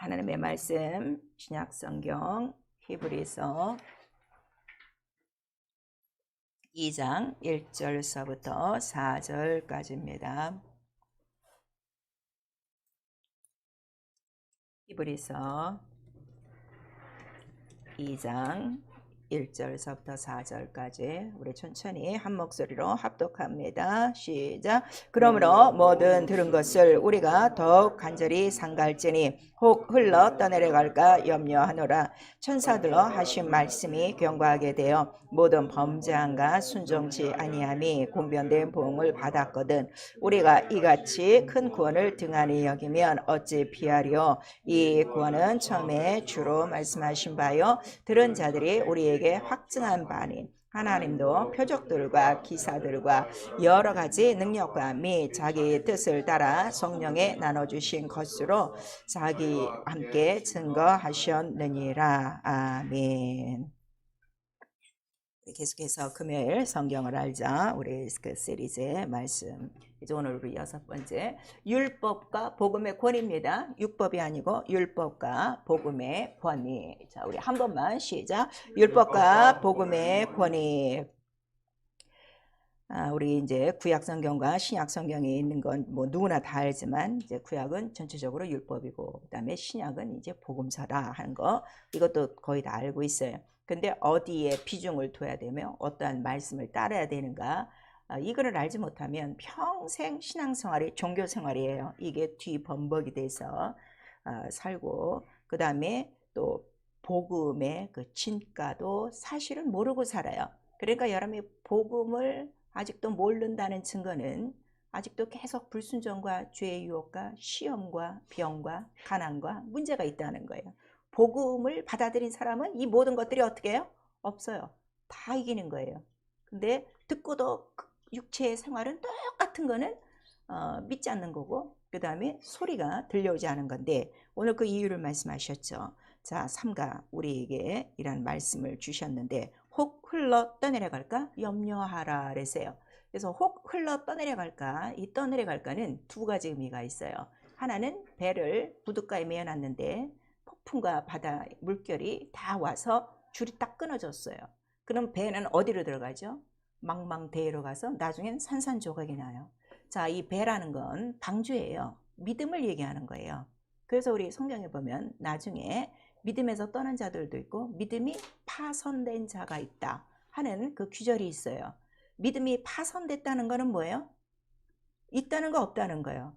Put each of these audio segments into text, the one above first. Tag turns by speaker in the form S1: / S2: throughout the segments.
S1: 하나님의 말씀 신약성경 히브리서 2장 1절서부터 4절까지입니다. 히브리서 2장 1절서부터 4절까지 우리 천천히 한 목소리로 합독합니다. 시작. 그러므로 모든 들은 것을 우리가 더욱 간절히 상갈지니 혹 흘러 떠내려갈까 염려하노라. 천사들로 하신 말씀이 견고하게 되어 모든 범죄함과 순종치 아니함이 공변된 보응을 받았거든. 우리가 이같이 큰 구원을 등한히 여기면 어찌 피하리요. 이 구원은 처음에 주로 말씀하신 바요 들은 자들이 우리에게 확증한 바니 하나님도 표적들과 기사들과 여러 가지 능력과 및 자기 뜻을 따라 성령에 나눠주신 것으로 자기 함께 증거하셨느니라. 아멘. 계속해서 금요일 성경을 알자 우리 그 시리즈의 말씀. 이제 오늘 우리 6번째 율법과 복음의 권위입니다. 율법이 아니고 율법과 복음의 권위. 자, 우리 한 번만 시작. 율법과 복음의 권위. 우리 이제 구약 성경과 신약 성경에 있는 건 뭐 누구나 다 알지만 이제 구약은 전체적으로 율법이고 그다음에 신약은 이제 복음서다 하는 거 이것도 거의 다 알고 있어요. 근데 어디에 비중을 둬야 되며 어떠한 말씀을 따라야 되는가 이거를 알지 못하면 평생 신앙생활이 종교생활이에요. 이게 뒤범벅이 돼서 살고 그 다음에 또 복음의 그 진가도 사실은 모르고 살아요. 그러니까 여러분이 복음을 아직도 모른다는 증거는 아직도 계속 불순종과 죄의 유혹과 시험과 병과 가난과 문제가 있다는 거예요. 복음을 받아들인 사람은 이 모든 것들이 어떻게 해요? 없어요. 다 이기는 거예요. 근데 듣고도 육체의 생활은 똑같은 거는 믿지 않는 거고 그 다음에 소리가 들려오지 않은 건데 오늘 그 이유를 말씀하셨죠. 자, 삼가 우리에게 이런 말씀을 주셨는데 혹 흘러 떠내려갈까 염려하라 그랬어요. 그래서 혹 흘러 떠내려갈까 이 떠내려갈까는 두 가지 의미가 있어요. 하나는 배를 부둣가에 메어놨는데 폭풍과 바다 물결이 다 와서 줄이 딱 끊어졌어요. 그럼 배는 어디로 들어가죠? 망망대해로 가서 나중엔 산산조각이 나요. 자, 이 배라는 건 방주예요. 믿음을 얘기하는 거예요. 그래서 우리 성경에 보면 나중에 믿음에서 떠난 자들도 있고 믿음이 파손된 자가 있다 하는 그 규절이 있어요. 믿음이 파손됐다는 거는 뭐예요? 있다는 거 없다는 거예요.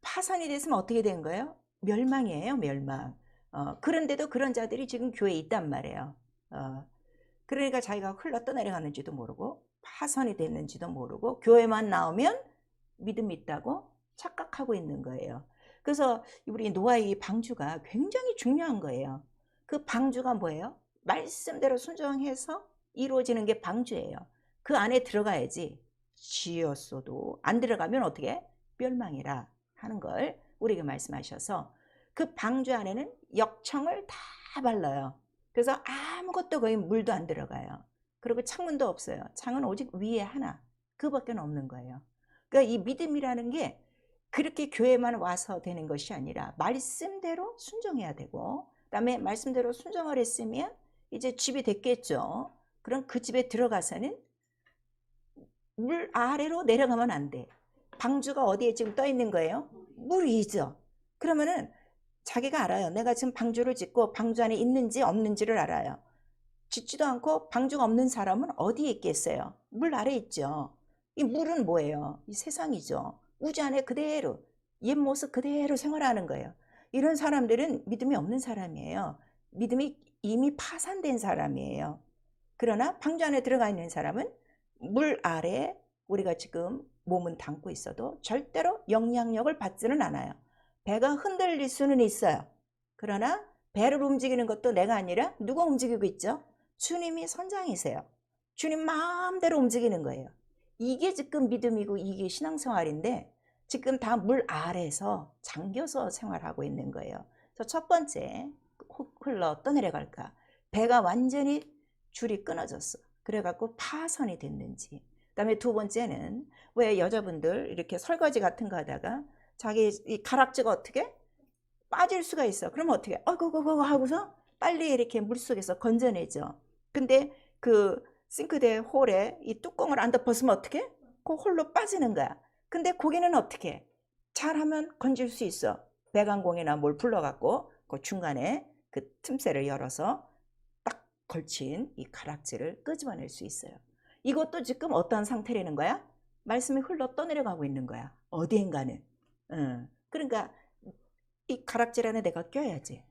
S1: 파산이 됐으면 어떻게 된 거예요? 멸망이에요, 멸망. 그런데도 그런 자들이 지금 교회에 있단 말이에요. 그러니까 자기가 흘러 떠내려가는지도 모르고 파손이 됐는지도 모르고 교회만 나오면 믿음이 있다고 착각하고 있는 거예요. 그래서 우리 노아의 방주가 굉장히 중요한 거예요. 그 방주가 뭐예요? 말씀대로 순종해서 이루어지는 게 방주예요. 그 안에 들어가야지. 지었어도 안 들어가면 어떻게? 멸망이라 하는 걸 우리에게 말씀하셔서 그 방주 안에는 역청을 다 발라요. 그래서 아무것도 거의 물도 안 들어가요. 그리고 창문도 없어요. 창은 오직 위에 하나. 그밖에 없는 거예요. 그러니까 이 믿음이라는 게 그렇게 교회만 와서 되는 것이 아니라 말씀대로 순종해야 되고 그다음에 말씀대로 순종을 했으면 이제 집이 됐겠죠. 그럼 그 집에 들어가서는 물 아래로 내려가면 안 돼. 방주가 어디에 지금 떠 있는 거예요? 물 위죠. 그러면은 자기가 알아요. 내가 지금 방주를 짓고 방주 안에 있는지 없는지를 알아요. 짓지도 않고 방주가 없는 사람은 어디에 있겠어요? 물 아래 있죠. 이 물은 뭐예요? 이 세상이죠. 우주 안에 그대로 옛 모습 그대로 생활하는 거예요. 이런 사람들은 믿음이 없는 사람이에요. 믿음이 이미 파산된 사람이에요. 그러나 방주 안에 들어가 있는 사람은 물 아래 우리가 지금 몸은 담고 있어도 절대로 영향력을 받지는 않아요. 배가 흔들릴 수는 있어요. 그러나 배를 움직이는 것도 내가 아니라 누가 움직이고 있죠? 주님이 선장이세요. 주님 마음대로 움직이는 거예요. 이게 지금 믿음이고 이게 신앙생활인데 지금 다 물 아래에서 잠겨서 생활하고 있는 거예요. 그래서 첫 번째 흘러 떠내려갈까? 배가 완전히 줄이 끊어졌어. 그래갖고 파손이 됐는지. 그다음에 두 번째는 왜 여자분들 이렇게 설거지 같은 거 하다가 자기 이 가락지가 어떻게 빠질 수가 있어. 그러면 어떻게 해? 그거 하고서 빨리 이렇게 물속에서 건져내죠. 근데 그 싱크대 홀에 이 뚜껑을 안 덮었으면 어떻게 해? 그 홀로 빠지는 거야. 근데 고기는 어떻게 해? 잘하면 건질 수 있어. 배관공이나 뭘 불러갖고 그 중간에 그 틈새를 열어서 딱 걸친 이 가락지를 끄집어낼 수 있어요. 이것도 지금 어떤 상태라는 거야? 말씀이 흘러 떠내려가고 있는 거야. 어디인가는. 그러니까 이 가락질 안에 내가 껴야지.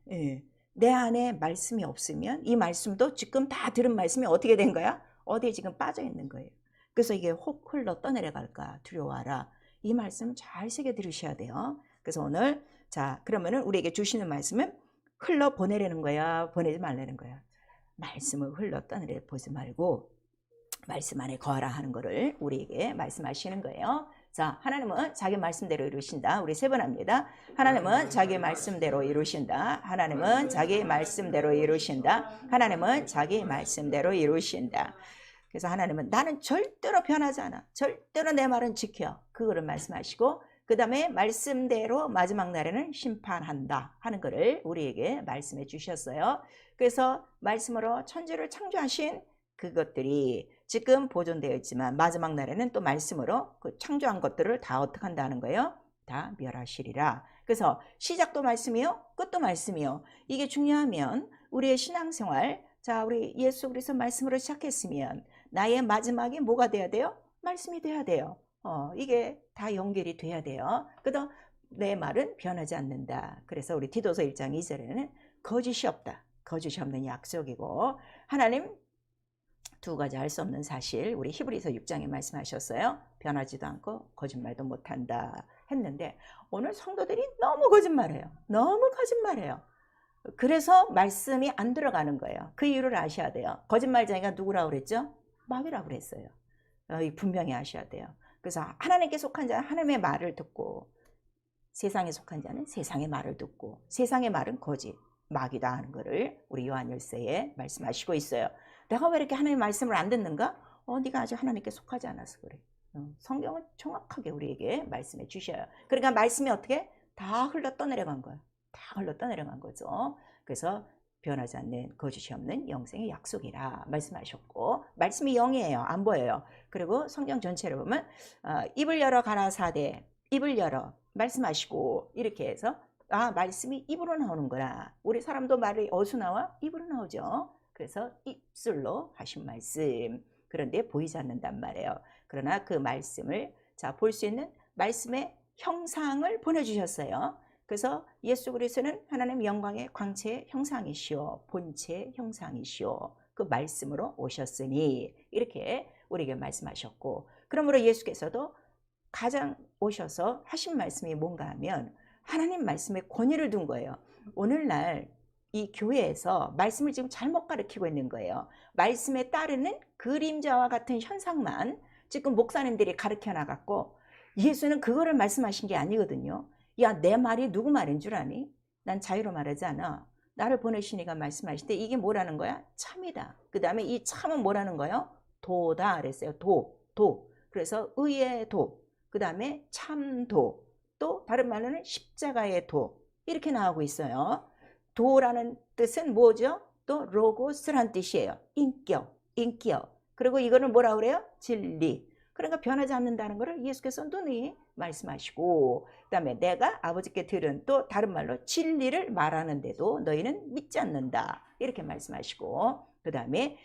S1: 내 안에 말씀이 없으면 이 말씀도 지금 다 들은 말씀이 어떻게 된 거야? 어디에 지금 빠져 있는 거예요. 그래서 이게 혹 흘러 떠내려갈까 두려워하라. 이 말씀 잘 새겨 들으셔야 돼요. 그래서 오늘 자 그러면은 우리에게 주시는 말씀은 흘러 보내려는 거야, 보내지 말라는 거야. 말씀을 흘러 떠내려 보지 말고 말씀 안에 거하라 하는 거를 우리에게 말씀하시는 거예요. 자, 하나님은 자기 말씀대로 이루신다. 우리 세 번 합니다. 하나님은 자기 말씀대로 이루신다. 하나님은 자기 말씀대로 이루신다. 하나님은 자기 말씀대로 이루신다. 그래서 하나님은 나는 절대로 변하지 않아. 절대로 내 말은 지켜. 그거를 말씀하시고 그 다음에 말씀대로 마지막 날에는 심판한다 하는 것을 우리에게 말씀해 주셨어요. 그래서 말씀으로 천지를 창조하신 그것들이 지금 보존되어 있지만 마지막 날에는 또 말씀으로 그 창조한 것들을 다 어떻게 한다는 거예요? 다 멸하시리라. 그래서 시작도 말씀이요, 끝도 말씀이요. 이게 중요하면 우리의 신앙생활, 자 우리 예수 그리스도 말씀으로 시작했으면 나의 마지막이 뭐가 돼야 돼요? 말씀이 돼야 돼요. 이게 다 연결이 돼야 돼요. 그래서 내 말은 변하지 않는다. 그래서 우리 디도서 1장 2절에는 거짓이 없다. 거짓이 없는 약속이고 하나님 두 가지 알 수 없는 사실 우리 히브리서 6장에 말씀하셨어요. 변하지도 않고 거짓말도 못한다 했는데 오늘 성도들이 너무 거짓말해요. 너무 거짓말해요. 그래서 말씀이 안 들어가는 거예요. 그 이유를 아셔야 돼요. 거짓말쟁이가 누구라고 그랬죠? 마귀라고 그랬어요. 분명히 아셔야 돼요. 그래서 하나님께 속한 자는 하나님의 말을 듣고 세상에 속한 자는 세상의 말을 듣고 세상의 말은 거짓, 마귀다 하는 것을 우리 요한일서에 말씀하시고 있어요. 내가 왜 이렇게 하나님의 말씀을 안 듣는가? 네가 아직 하나님께 속하지 않아서 그래. 성경은 정확하게 우리에게 말씀해 주셔요. 그러니까 말씀이 어떻게? 다 흘러 떠내려간 거예요. 다 흘러 떠내려간 거죠. 그래서 변하지 않는 거짓이 없는 영생의 약속이라 말씀하셨고 말씀이 영이에요. 안 보여요. 그리고 성경 전체를 보면 입을 열어 가라사대 입을 열어 말씀하시고 이렇게 해서 말씀이 입으로 나오는구나. 우리 사람도 말이 어디서 나와? 입으로 나오죠. 그래서 입술로 하신 말씀. 그런데 보이지 않는단 말이에요. 그러나 그 말씀을 볼 수 있는 말씀의 형상을 보내주셨어요. 그래서 예수 그리스도는 하나님 영광의 광채의 형상이시오. 본체의 형상이시오. 그 말씀으로 오셨으니 이렇게 우리에게 말씀하셨고 그러므로 예수께서도 가장 오셔서 하신 말씀이 뭔가 하면 하나님 말씀에 권위를 둔 거예요. 오늘날 이 교회에서 말씀을 지금 잘못 가르치고 있는 거예요. 말씀에 따르는 그림자와 같은 현상만 지금 목사님들이 가르쳐 나갔고 예수는 그거를 말씀하신 게 아니거든요. 야, 내 말이 누구 말인 줄 아니? 난 자유로 말하지 않아. 나를 보내신 이가 말씀하실 때 이게 뭐라는 거야? 참이다. 그 다음에 이 참은 뭐라는 거예요? 도다 그랬어요. 도. 그래서 의의 도. 그 다음에 참도. 또 다른 말로는 십자가의 도. 이렇게 나오고 있어요. 도라는 뜻은 뭐죠? 또 로고스란 뜻이에요. 인격. 그리고 이거는 뭐라 그래요? 진리. 그러니까 변하지 않는다는 것을 예수께서 누누이 말씀하시고 그 다음에 내가 아버지께 들은 또 다른 말로 진리를 말하는데도 너희는 믿지 않는다. 이렇게 말씀하시고 그 다음에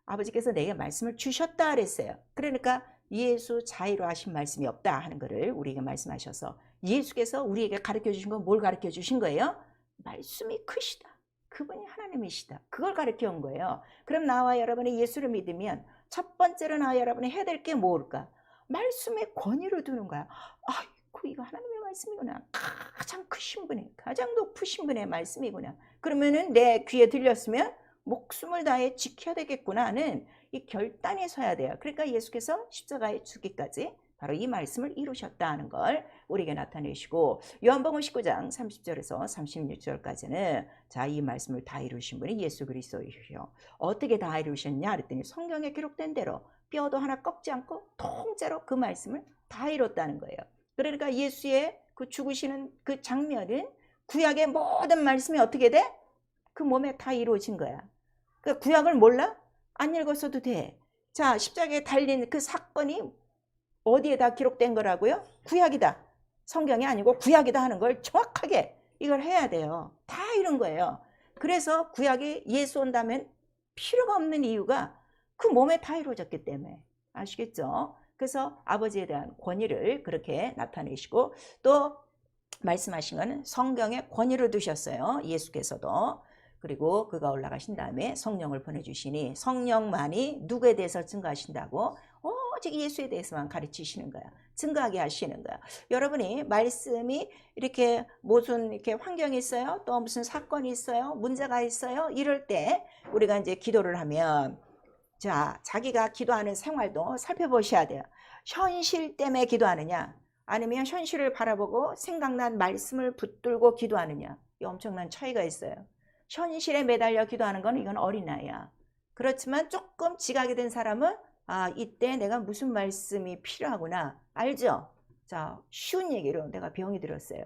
S1: 아버지께서 내게 말씀을 주셨다 그랬어요. 그러니까 예수 자의로 하신 말씀이 없다 하는 것을 우리에게 말씀하셔서 예수께서 우리에게 가르쳐 주신 건 뭘 가르쳐 주신 거예요? 말씀이 크시다. 그분이 하나님이시다. 그걸 가르쳐 온 거예요. 그럼 나와 여러분이 예수를 믿으면 첫 번째로 나와 여러분이 해야 될 게 뭘까? 말씀에 권위를 두는 거야. 아이고 이거 하나님의 말씀이구나. 가장 크신 분의 가장 높으신 분의 말씀이구나. 그러면은 내 귀에 들렸으면 목숨을 다해 지켜야 되겠구나 하는 이 결단이 서야 돼요. 그러니까 예수께서 십자가에 죽기까지 바로 이 말씀을 이루셨다 하는 걸 우리에게 나타내시고 요한복음 19장 30절에서 36절까지는 이 말씀을 다 이루신 분이 예수 그리스도이시요. 어떻게 다 이루셨냐 그랬더니 성경에 기록된 대로 뼈도 하나 꺾지 않고 통째로 그 말씀을 다 이뤘다는 거예요. 그러니까 예수의 그 죽으시는 그 장면은 구약의 모든 말씀이 어떻게 돼? 그 몸에 다 이루어진 거야. 그 구약을 몰라? 안 읽었어도 돼. 자, 십자가에 달린 그 사건이 어디에다 기록된 거라고요? 구약이다. 성경이 아니고 구약이다 하는 걸 정확하게 이걸 해야 돼요. 다 이런 거예요. 그래서 구약이 예수 온다면 필요가 없는 이유가 그 몸에 다 이루어졌기 때문에. 아시겠죠? 그래서 아버지에 대한 권위를 그렇게 나타내시고 또 말씀하신 거는 성경에 권위를 두셨어요. 예수께서도. 그리고 그가 올라가신 다음에 성령을 보내주시니 성령만이 누구에 대해서 증거하신다고? 오직 예수에 대해서만 가르치시는 거야. 증거하게 하시는 거야. 여러분이 말씀이 이렇게 무슨 이렇게 환경이 있어요? 또 무슨 사건이 있어요? 문제가 있어요? 이럴 때 우리가 이제 기도를 하면 자, 자기가 기도하는 생활도 살펴보셔야 돼요. 현실 때문에 기도하느냐? 아니면 현실을 바라보고 생각난 말씀을 붙들고 기도하느냐? 이 엄청난 차이가 있어요. 현실에 매달려 기도하는 건 이건 어린아이야. 그렇지만 조금 지각이 된 사람은 아, 이때 내가 무슨 말씀이 필요하구나. 알죠? 자, 쉬운 얘기로 내가 병이 들었어요.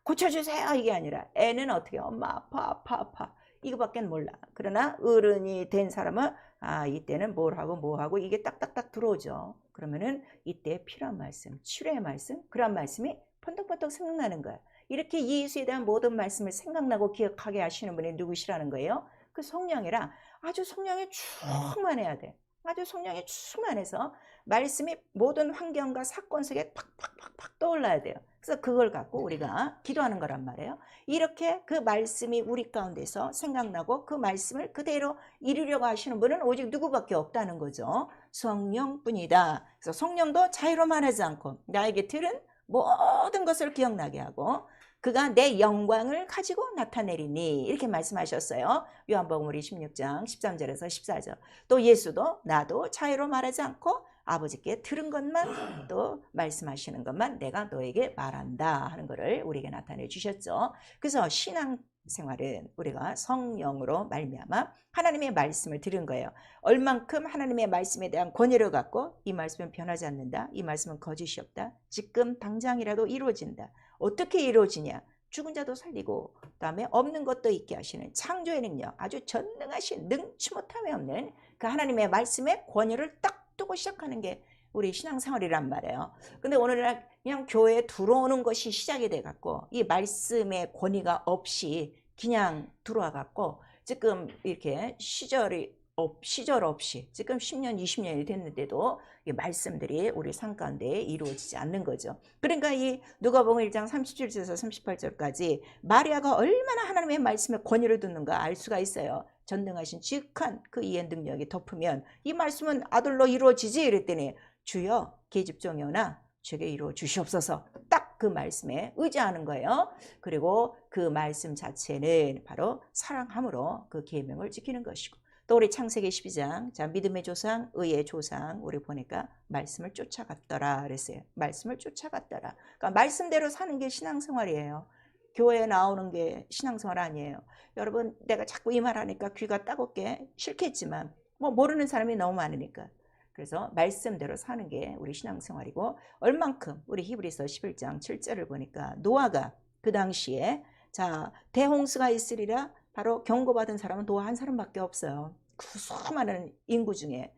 S1: 고쳐주세요. 이게 아니라 애는 어떻게 엄마 아파. 이거밖에 몰라. 그러나 어른이 된 사람은 아, 이때는 뭘 하고 뭐 하고 이게 딱딱딱 들어오죠. 그러면은 이때 필요한 말씀, 치료의 말씀, 그런 말씀이 번떡번떡 생각나는 거야. 이렇게 예수에 대한 모든 말씀을 생각나고 기억하게 하시는 분이 누구시라는 거예요? 그 성령이라 아주 성령에 충만해야 돼. 아주 성령에 충만해서 말씀이 모든 환경과 사건 속에 팍팍팍팍 떠올라야 돼요. 그래서 그걸 갖고 우리가 기도하는 거란 말이에요. 이렇게 그 말씀이 우리 가운데서 생각나고 그 말씀을 그대로 이루려고 하시는 분은 오직 누구밖에 없다는 거죠. 성령뿐이다. 그래서 성령도 자유로만 하지 않고 나에게 들은 모든 것을 기억나게 하고 그가 내 영광을 가지고 나타내리니 이렇게 말씀하셨어요. 요한복음 우리 16장 13절에서 14절. 또 예수도 나도 자유로 말하지 않고 아버지께 들은 것만 또 말씀하시는 것만 내가 너에게 말한다 하는 것을 우리에게 나타내 주셨죠. 그래서 신앙생활은 우리가 성령으로 말미암아 하나님의 말씀을 들은 거예요. 얼만큼 하나님의 말씀에 대한 권위를 갖고 이 말씀은 변하지 않는다. 이 말씀은 거짓이 없다. 지금 당장이라도 이루어진다. 어떻게 이루어지냐? 죽은 자도 살리고 그다음에 없는 것도 있게 하시는 창조의 능력, 아주 전능하신 능치 못함이 없는 그 하나님의 말씀의 권위를 딱 두고 시작하는 게 우리 신앙생활이란 말이에요. 근데 오늘날 그냥 교회에 들어오는 것이 시작이 돼 갖고 이 말씀의 권위가 없이 그냥 들어와 갖고 지금 이렇게 시절 없이 지금 10년, 20년이 됐는데도 이 말씀들이 우리 삶 가운데 이루어지지 않는 거죠. 그러니까 이 누가복음 1장 37절에서 38절까지 마리아가 얼마나 하나님의 말씀에 권위를 두는가 알 수가 있어요. 전능하신 지극한 그 이해 능력이 덮으면 이 말씀은 아들로 이루어지지 이랬더니 주여 계집종이오나 제게 이루어 주시옵소서. 딱 그 말씀에 의지하는 거예요. 그리고 그 말씀 자체는 바로 사랑함으로 그 계명을 지키는 것이고 또 우리 창세기 12장 자 믿음의 조상 의의 조상 우리 보니까 말씀을 쫓아갔더라 그랬어요. 말씀을 쫓아갔더라. 그러니까 말씀대로 사는 게 신앙생활이에요. 교회에 나오는 게 신앙생활 아니에요. 여러분 내가 자꾸 이 말하니까 귀가 따갑게 싫겠지만 뭐 모르는 사람이 너무 많으니까 그래서 말씀대로 사는 게 우리 신앙생활이고 얼만큼 우리 히브리서 11장 7절을 보니까 노아가 그 당시에 자 대홍수가 있으리라 바로 경고받은 사람은 노아 한 사람밖에 없어요. 그 수많은 인구 중에.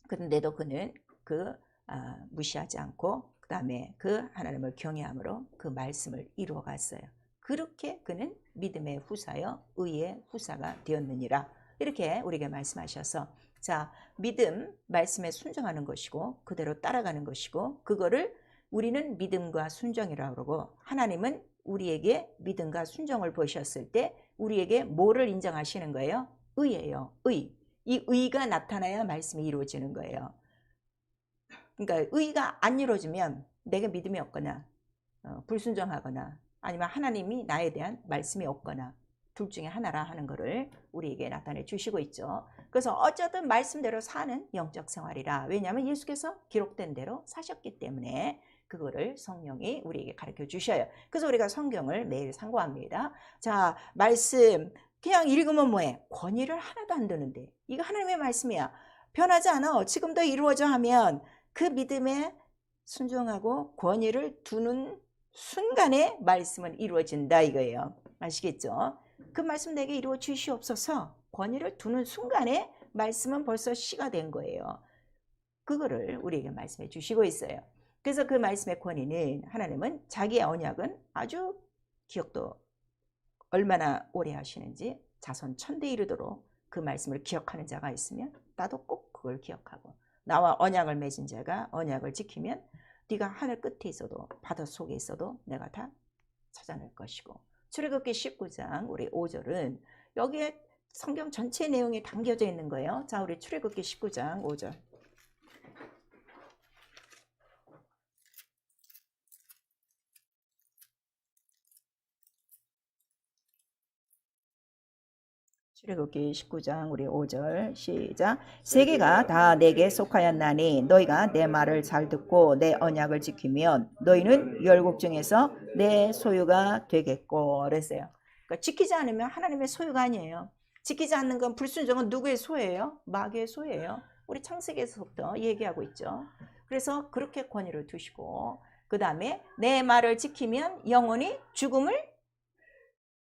S1: 그런데도 그는 무시하지 않고 그 다음에 그 하나님을 경외함으로 그 말씀을 이루어 갔어요. 그렇게 그는 믿음의 후사여 의의 후사가 되었느니라. 이렇게 우리에게 말씀하셔서 자 믿음 말씀에 순종하는 것이고 그대로 따라가는 것이고 그거를 우리는 믿음과 순종이라고 그러고 하나님은 우리에게 믿음과 순종을 보셨을 때 우리에게 뭐를 인정하시는 거예요? 의예요. 의. 이 의가 나타나야 말씀이 이루어지는 거예요. 그러니까 의가 안 이루어지면 내가 믿음이 없거나 불순종하거나 아니면 하나님이 나에 대한 말씀이 없거나 둘 중에 하나라 하는 것을 우리에게 나타내 주시고 있죠. 그래서 어쨌든 말씀대로 사는 영적 생활이라. 왜냐하면 예수께서 기록된 대로 사셨기 때문에 그거를 성령이 우리에게 가르쳐 주셔요. 그래서 우리가 성경을 매일 상고합니다. 자, 말씀 그냥 읽으면 뭐해? 권위를 하나도 안 두는데 이거 하나님의 말씀이야. 변하지 않아. 지금도 이루어져 하면 그 믿음에 순종하고 권위를 두는 순간에 말씀은 이루어진다 이거예요. 아시겠죠? 그 말씀 내게 이루어 주시옵소서. 권위를 두는 순간에 말씀은 벌써 시가 된 거예요. 그거를 우리에게 말씀해 주시고 있어요. 그래서 그 말씀의 권위는 하나님은 자기의 언약은 아주 기억도 얼마나 오래 하시는지 자손 천대 이르도록 그 말씀을 기억하는 자가 있으면 나도 꼭 그걸 기억하고 나와 언약을 맺은 자가 언약을 지키면 네가 하늘 끝에 있어도 바다 속에 있어도 내가 다 찾아낼 것이고. 출애굽기 19장 우리 5절은 여기에 성경 전체 내용이 담겨져 있는 거예요. 자, 우리 출애굽기 19장 5절. 출애굽기 19장 우리 5절 시작. 세계가 다 내게 속하였나니 너희가 내 말을 잘 듣고 내 언약을 지키면 너희는 열국 중에서 내 소유가 되겠고 그랬어요. 그러니까 지키지 않으면 하나님의 소유가 아니에요. 지키지 않는 건 불순종은 누구의 소유예요? 마귀의 소유예요. 우리 창세기에서부터 얘기하고 있죠. 그래서 그렇게 권위를 두시고 그 다음에 내 말을 지키면 영원히 죽음을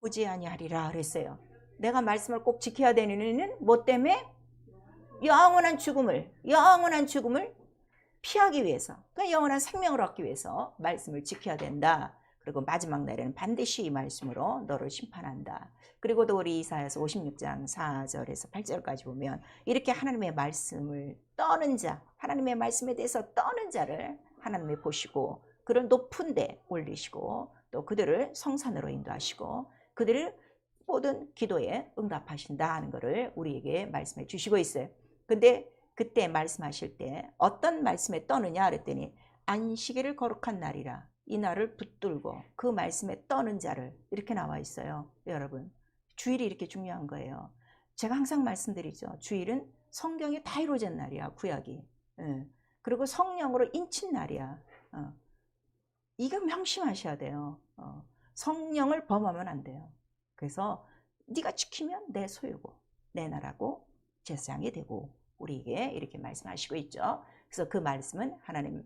S1: 보지 아니하리라 그랬어요. 내가 말씀을 꼭 지켜야 되는 이유는 뭐 때문에? 영원한 죽음을 피하기 위해서, 그러니까 영원한 생명을 얻기 위해서 말씀을 지켜야 된다. 그리고 마지막 날에는 반드시 이 말씀으로 너를 심판한다. 그리고 또 우리 이사야서 56장 4절에서 8절까지 보면 이렇게 하나님의 말씀을 떠는 자, 하나님의 말씀에 대해서 떠는 자를 하나님이 보시고 그를 높은 데 올리시고 또 그들을 성산으로 인도하시고 그들을 모든 기도에 응답하신다 하는 것을 우리에게 말씀해 주시고 있어요. 근데 그때 말씀하실 때 어떤 말씀에 떠느냐 그랬더니 안식일을 거룩한 날이라 이 날을 붙들고 그 말씀에 떠는 자를 이렇게 나와 있어요. 여러분, 주일이 이렇게 중요한 거예요. 제가 항상 말씀드리죠. 주일은 성경이 다 이루어진 날이야. 구약이. 그리고 성령으로 인친 날이야. 이거 명심하셔야 돼요. 성령을 범하면 안 돼요. 그래서 네가 지키면 내 소유고 내 나라고 제사장이 되고 우리에게 이렇게 말씀하시고 있죠. 그래서 그 말씀은 하나님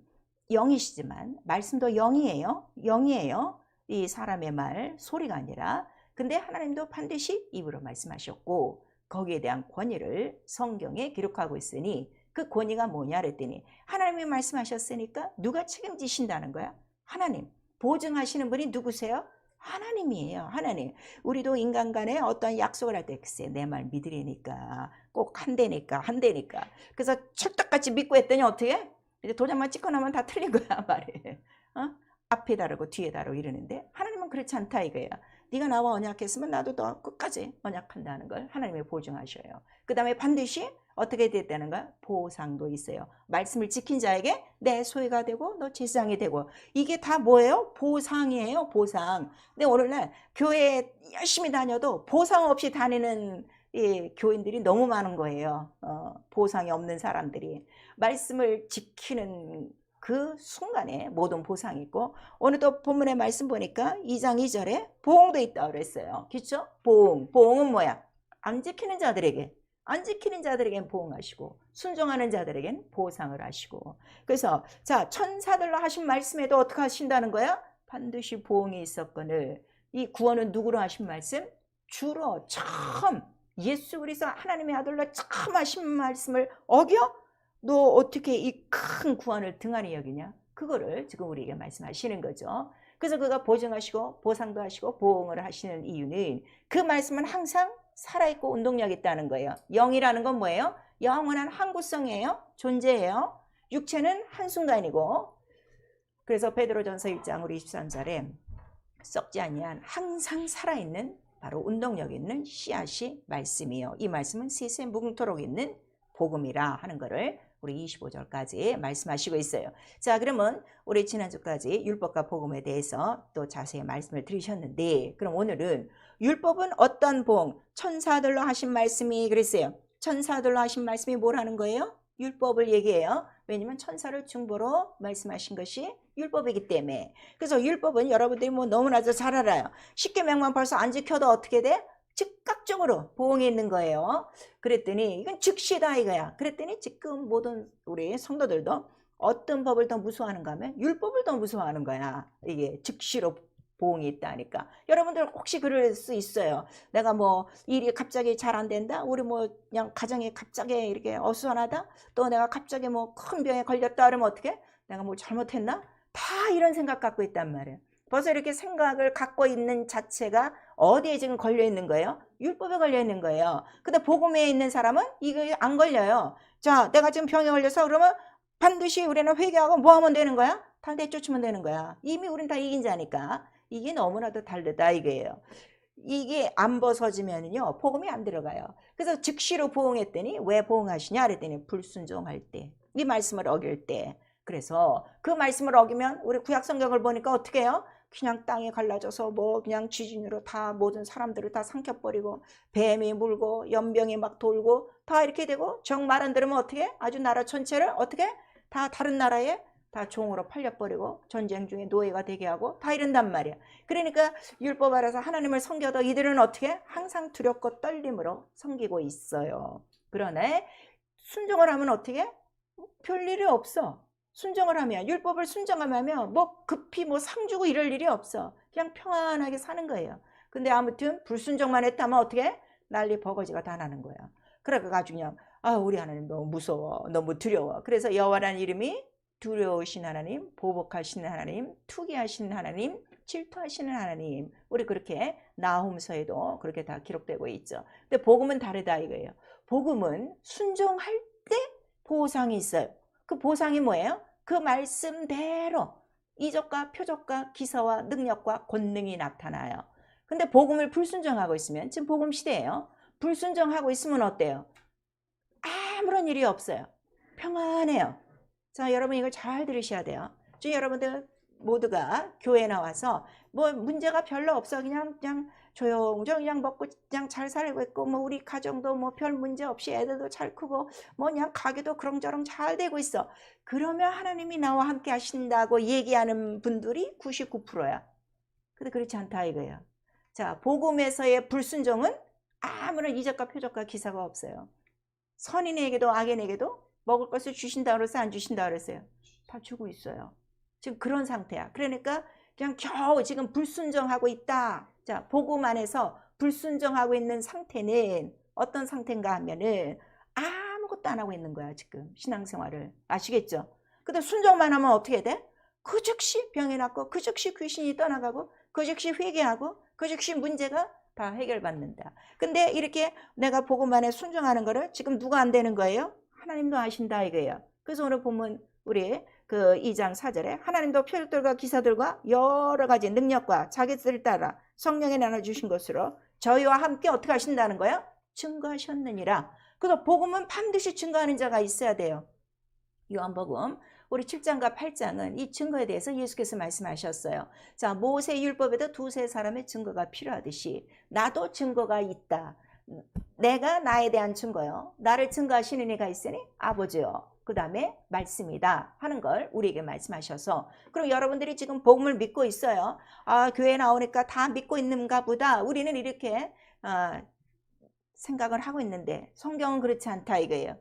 S1: 영이시지만 말씀도 영이에요. 이 사람의 말 소리가 아니라. 근데 하나님도 반드시 입으로 말씀하셨고 거기에 대한 권위를 성경에 기록하고 있으니 그 권위가 뭐냐 그랬더니 하나님이 말씀하셨으니까 누가 책임지신다는 거야? 하나님. 보증하시는 분이 누구세요? 하나님이에요. 하나님. 우리도 인간 간에 어떤 약속을 할 때 글쎄 내 말 믿으려니까 꼭 한다니까. 그래서 철떡같이 믿고 했더니 어떻게? 이제 도장만 찍고 나면 다 틀린 거야 말이. 앞에 다르고 뒤에 다르고 이러는데 하나님은 그렇지 않다 이거야. 네가 나와 언약했으면 나도 너 끝까지 언약한다는 걸 하나님이 보증하셔요. 그 다음에 반드시 어떻게 됐다는 거야? 보상도 있어요. 말씀을 지킨 자에게 내 소유가 되고 너 제사장이 되고 이게 다 뭐예요? 보상이에요. 보상. 근데 오늘날 교회에 열심히 다녀도 보상 없이 다니는 교인들이 너무 많은 거예요. 보상이 없는 사람들이. 말씀을 지키는 그 순간에 모든 보상이 있고 오늘 또 본문의 말씀 보니까 2장 2절에 보응도 있다고 그랬어요. 그렇죠? 보응은 뭐야? 안 지키는 자들에겐 보응하시고 순종하는 자들에겐 보상을 하시고. 그래서 자 천사들로 하신 말씀에도 어떻게 하신다는 거야? 반드시 보응이 있었거늘. 이 구원은 누구로 하신 말씀? 주로 처음 예수 그리스도 하나님의 아들로 처음 하신 말씀을 어겨? 너 어떻게 이 큰 구원을 등한히 여기냐? 그거를 지금 우리에게 말씀하시는 거죠. 그래서 그가 보증하시고 보상도 하시고 보응을 하시는 이유는 그 말씀은 항상 살아있고 운동력 있다는 거예요. 영이라는 건 뭐예요? 영원한 항구성이에요. 존재예요. 육체는 한순간이고. 그래서 베드로전서 1장 우리 23절에 썩지 아니한 항상 살아있는 바로 운동력 있는 씨앗이 말씀이요. 이 말씀은 세세 무궁토록 있는 복음이라 하는 것을 우리 25절까지 말씀하시고 있어요. 자, 그러면 우리 지난주까지 율법과 복음에 대해서 또 자세히 말씀을 들으셨는데 그럼 오늘은 율법은 어떤 봉? 천사들로 하신 말씀이 그랬어요. 천사들로 하신 말씀이 뭐라는 거예요? 율법을 얘기해요. 왜냐면 천사를 중보로 말씀하신 것이 율법이기 때문에. 그래서 율법은 여러분들이 뭐 너무나도 잘 알아요. 십계명만 벌써 안 지켜도 어떻게 돼? 즉각적으로 보응이 있는 거예요. 그랬더니 이건 즉시다 이거야. 그랬더니 지금 모든 우리 성도들도 어떤 법을 더 무서워하는가 하면 율법을 더 무서워하는 거야. 이게 즉시로 보응이 있다니까. 여러분들 혹시 그럴 수 있어요. 내가 뭐 일이 갑자기 잘 안 된다. 우리 뭐 그냥 가정이 갑자기 이렇게 어수선하다. 또 내가 갑자기 뭐 큰 병에 걸렸다 그러면 어떻게? 내가 뭐 잘못했나? 다 이런 생각 갖고 있단 말이에요. 벌써 이렇게 생각을 갖고 있는 자체가 어디에 지금 걸려 있는 거예요? 율법에 걸려 있는 거예요. 근데 복음에 있는 사람은 이거 안 걸려요. 자, 내가 지금 병에 걸려서 그러면 반드시 우리는 회개하고 뭐 하면 되는 거야? 다 내쫓으면 되는 거야. 이미 우린 다 이긴 자니까. 이게 너무나도 다르다 이거예요. 이게 안 벗어지면요 복음이 안 들어가요. 그래서 즉시로 보응했더니 왜 보응하시냐 그랬더니 불순종할 때, 이 말씀을 어길 때. 그래서 그 말씀을 어기면 우리 구약 성경을 보니까 어떻게 해요? 그냥 땅이 갈라져서 뭐 그냥 지진으로 다 모든 사람들을 다 삼켜버리고 뱀이 물고 연병이 막 돌고 다 이렇게 되고 정 말 안 들으면 어떻게? 아주 나라 전체를 어떻게? 다 다른 나라에 다 종으로 팔려버리고 전쟁 중에 노예가 되게 하고 다 이런단 말이야. 그러니까 율법 아래서 하나님을 섬겨도 이들은 어떻게? 항상 두렵고 떨림으로 섬기고 있어요. 그러네 순종을 하면 어떻게? 별일이 없어. 순종을 하면, 율법을 순종하면 뭐 급히 뭐 상 주고 이럴 일이 없어. 그냥 평안하게 사는 거예요. 근데 아무튼 불순종만 했다면 어떻게? 난리 버거지가 다 나는 거야. 그래가지고 그냥 우리 하나님 너무 무서워, 너무 두려워. 그래서 여호와라는 이름이 두려우신 하나님, 보복하시는 하나님, 투기하시는 하나님, 질투하시는 하나님. 우리 그렇게 나홈서에도 그렇게 다 기록되고 있죠. 근데 복음은 다르다 이거예요. 복음은 순종할 때 보상이 있어요. 그 보상이 뭐예요? 그 말씀대로 이적과 표적과 기사와 능력과 권능이 나타나요. 근데 복음을 불순종하고 있으면, 지금 복음 시대예요. 불순종하고 있으면 어때요? 아무런 일이 없어요. 평안해요. 자, 여러분 이걸 잘 들으셔야 돼요. 지금 여러분들 모두가 교회에 나와서 뭐 문제가 별로 없어. 그냥 조용조용 그냥 먹고 그냥 잘 살고 있고 뭐 우리 가정도 뭐 별 문제 없이 애들도 잘 크고 뭐 그냥 가게도 그렁저렁 잘 되고 있어. 그러면 하나님이 나와 함께 하신다고 얘기하는 분들이 99%야. 근데 그렇지 않다 이거예요. 자, 복음에서의 불순종은 아무런 이적과 표적과 기사가 없어요. 선인에게도 악인에게도 먹을 것을 주신다 그래서 안 주신다 그랬어요. 다 주고 있어요. 지금 그런 상태야. 그러니까 그냥 겨우 지금 불순종하고 있다. 자, 복음 안에서 불순종하고 있는 상태는 어떤 상태인가 하면은 아무것도 안 하고 있는 거야 지금 신앙생활을. 아시겠죠? 근데 순종만 하면 어떻게 돼? 그 즉시 병이 낫고 그 즉시 귀신이 떠나가고 그 즉시 회개하고 그 즉시 문제가 다 해결받는다. 근데 이렇게 내가 복음 안에 순종하는 거를 지금 누가 안 되는 거예요? 하나님도 아신다 이거예요. 그래서 오늘 보면 우리 그 2장 4절에 하나님도 표적들과 기사들과 여러 가지 능력과 자기들을 따라 성령에 나눠주신 것으로 저희와 함께 어떻게 하신다는 거예요? 증거하셨느니라. 그래서 복음은 반드시 증거하는 자가 있어야 돼요. 요한복음 우리 7장과 8장은 이 증거에 대해서 예수께서 말씀하셨어요. 자, 모세 율법에도 두세 사람의 증거가 필요하듯이 나도 증거가 있다. 내가 나에 대한 증거요. 나를 증거하시는 이가 있으니 아버지요. 그 다음에 말씀이다 하는 걸 우리에게 말씀하셔서, 그럼 여러분들이 지금 복음을 믿고 있어요. 교회 나오니까 다 믿고 있는가 보다. 우리는 이렇게 생각을 하고 있는데 성경은 그렇지 않다 이거예요.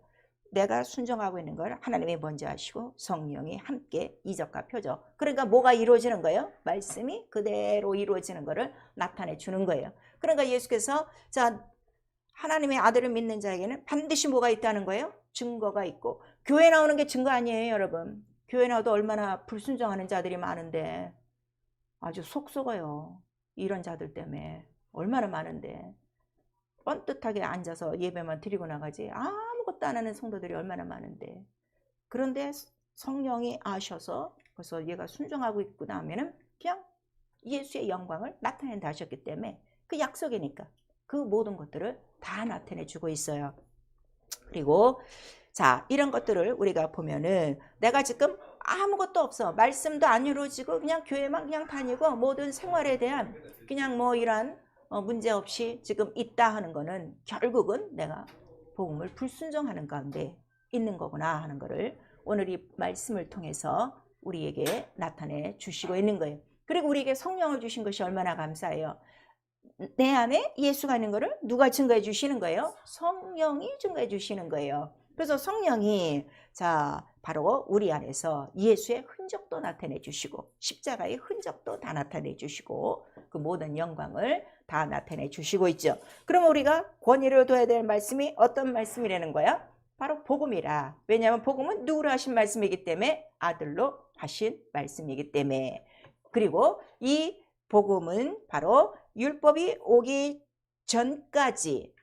S1: 내가 순종하고 있는 걸 하나님이 먼저 하시고 성령이 함께 이적과 표적. 그러니까 뭐가 이루어지는 거예요? 말씀이 그대로 이루어지는 거를 나타내 주는 거예요. 그러니까 예수께서 자, 하나님의 아들을 믿는 자에게는 반드시 뭐가 있다는 거예요? 증거가 있고. 교회 나오는 게 증거 아니에요 여러분. 교회 나와도 얼마나 불순종하는 자들이 많은데 아주 속 썩어요. 이런 자들 때문에 얼마나 많은데 뻔뜻하게 앉아서 예배만 드리고 나가지 아무것도 안 하는 성도들이 얼마나 많은데. 그런데 성령이 아셔서 그래서 얘가 순종하고 있구나 하면은 그냥 예수의 영광을 나타낸다 하셨기 때문에 그 약속이니까 그 모든 것들을 다 나타내 주고 있어요. 그리고 자, 이런 것들을 우리가 보면은 내가 지금 아무것도 없어. 말씀도 안 이루어지고 그냥 교회만 그냥 다니고 모든 생활에 대한 그냥 뭐 이런 문제 없이 지금 있다 하는 거는 결국은 내가 복음을 불순종하는 가운데 있는 거구나 하는 거를 오늘 이 말씀을 통해서 우리에게 나타내 주시고 있는 거예요. 그리고 우리에게 성령을 주신 것이 얼마나 감사해요. 내 안에 예수가 있는 거를 누가 증거해 주시는 거예요? 성령이 증거해 주시는 거예요. 그래서 성령이 자 바로 우리 안에서 예수의 흔적도 나타내 주시고 십자가의 흔적도 다 나타내 주시고 그 모든 영광을 다 나타내 주시고 있죠. 그러면 우리가 권위를 둬야 될 말씀이 어떤 말씀이라는 거야? 바로 복음이라. 왜냐하면 복음은 누구로 하신 말씀이기 때문에 아들로 하신 말씀이기 때문에. 그리고 이 복음은 바로 율법이 오기 전까지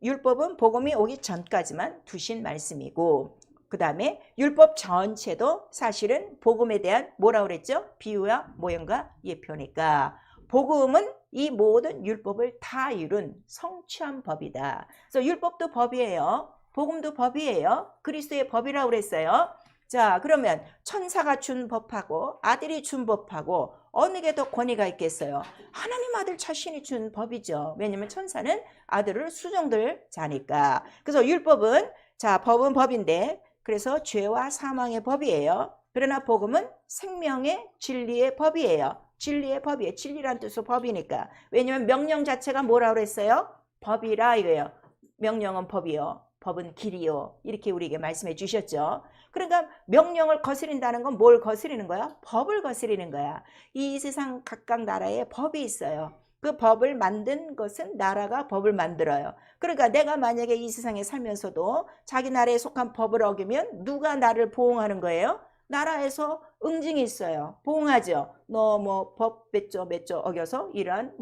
S1: 율법은 복음이 오기 전까지만 두신 말씀이고 그 다음에 율법 전체도 사실은 복음에 대한 뭐라 그랬죠? 비유와 모형과 예표니까 복음은 이 모든 율법을 다 이룬 성취한 법이다. 그래서 율법도 법이에요. 복음도 법이에요. 그리스도의 법이라고 그랬어요. 자, 그러면 천사가 준 법하고 아들이 준 법하고 어느 게 더 권위가 있겠어요? 하나님 아들 자신이 준 법이죠. 왜냐하면 천사는 아들을 수종들 자니까. 그래서 율법은 자 법은 법인데 그래서 죄와 사망의 법이에요. 그러나 복음은 생명의 진리의 법이에요. 진리의 법이에요. 진리란 뜻으로 법이니까. 왜냐하면 명령 자체가 뭐라고 그랬어요? 법이라 이거예요. 명령은 법이요. 법은 길이요. 이렇게 우리에게 말씀해 주셨죠. 그러니까 명령을 거스린다는 건 뭘 거스리는 거야? 법을 거스리는 거야. 이 세상 각각 나라에 법이 있어요. 그 법을 만든 것은 나라가 법을 만들어요. 그러니까 내가 만약에 이 세상에 살면서도 자기 나라에 속한 법을 어기면 누가 나를 보호하는 거예요? 나라에서 응징이 있어요. 보호하죠. 너 뭐 법 몇 조 어겨서 이러한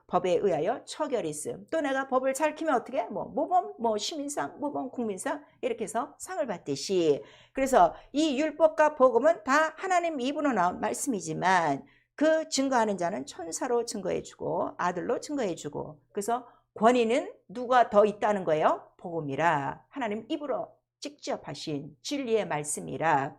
S1: 법에 의하여 처결이 있음. 또 내가 법을 잘 지키면 어떻게? 모범, 시민상, 모범, 국민상 이렇게 해서 상을 받듯이. 그래서 이 율법과 복음은 다 하나님 입으로 나온 말씀이지만 그 증거하는 자는 천사로 증거해주고 아들로 증거해주고 그래서 권위는 누가 더 있다는 거예요? 복음이라. 하나님 입으로 직접 하신 진리의 말씀이라.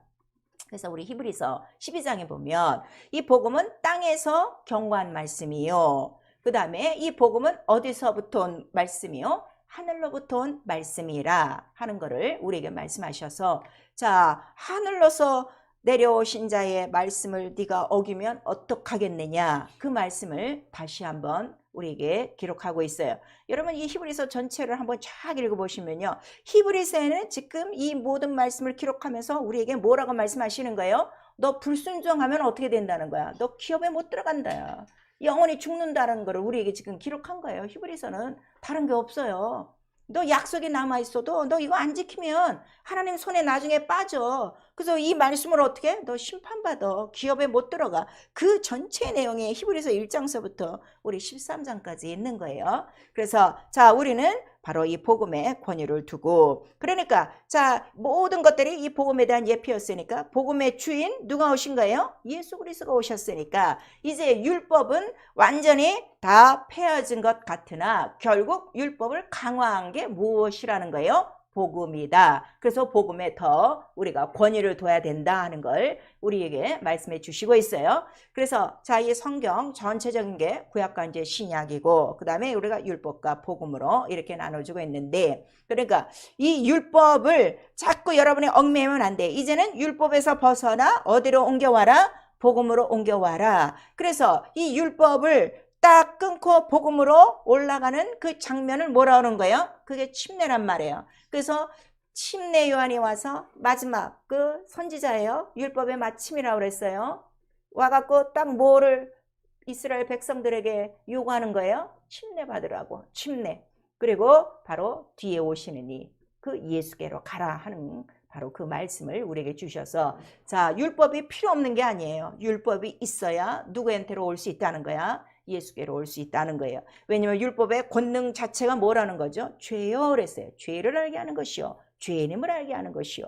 S1: 그래서 우리 히브리서 12장에 보면 이 복음은 땅에서 경고한 말씀이요. 그 다음에 이 복음은 어디서부터 온 말씀이요? 하늘로부터 온 말씀이라 하는 것을 우리에게 말씀하셔서 자 하늘로서 내려오신 자의 말씀을 네가 어기면 어떡하겠느냐 그 말씀을 다시 한번 우리에게 기록하고 있어요. 여러분 이 히브리서 전체를 한번 쫙 읽어보시면요. 히브리서에는 지금 이 모든 말씀을 기록하면서 우리에게 뭐라고 말씀하시는 거예요? 너 불순종하면 어떻게 된다는 거야? 너 기업에 못 들어간다. 영원히 죽는다는 거를 우리에게 지금 기록한 거예요. 히브리서는 다른 게 없어요. 너 약속이 남아있어도 너 이거 안 지키면 하나님 손에 나중에 빠져. 그래서 이 말씀을 어떻게 해? 너 심판받아. 기업에 못 들어가. 그 전체 내용이 히브리서 1장서부터 우리 13장까지 있는 거예요. 그래서 자 우리는 바로 이 복음에 권위를 두고 그러니까 자 모든 것들이 이 복음에 대한 예표였으니까 복음의 주인 누가 오신 거예요? 예수 그리스도가 오셨으니까 이제 율법은 완전히 다 폐허진 것 같으나 결국 율법을 강화한 게 무엇이라는 거예요? 복음이다. 그래서 복음에 더 우리가 권위를 둬야 된다 하는 걸 우리에게 말씀해 주시고 있어요. 그래서 자, 이 성경 전체적인 게 구약과 이제 신약이고 그다음에 우리가 율법과 복음으로 이렇게 나눠주고 있는데 그러니까 이 율법을 자꾸 여러분이 얽매이면 안 돼. 이제는 율법에서 벗어나 어디로 옮겨와라? 복음으로 옮겨와라. 그래서 이 율법을 딱 끊고 복음으로 올라가는 그 장면을 뭐라 하는 거예요? 그게 침례란 말이에요. 그래서 침례 요한이 와서 마지막 그 선지자예요. 율법의 마침이라고 그랬어요. 와갖고 딱 뭐를 이스라엘 백성들에게 요구하는 거예요? 침례 받으라고. 침례. 그리고 바로 뒤에 오시는 이 그 예수께로 가라 하는 바로 그 말씀을 우리에게 주셔서 자 율법이 필요 없는 게 아니에요. 율법이 있어야 누구한테로 올 수 있다는 거야. 예수께로 올 수 있다는 거예요. 왜냐하면 율법의 권능 자체가 뭐라는 거죠? 죄요 그랬어요. 죄를 알게 하는 것이요. 죄인임을 알게 하는 것이요.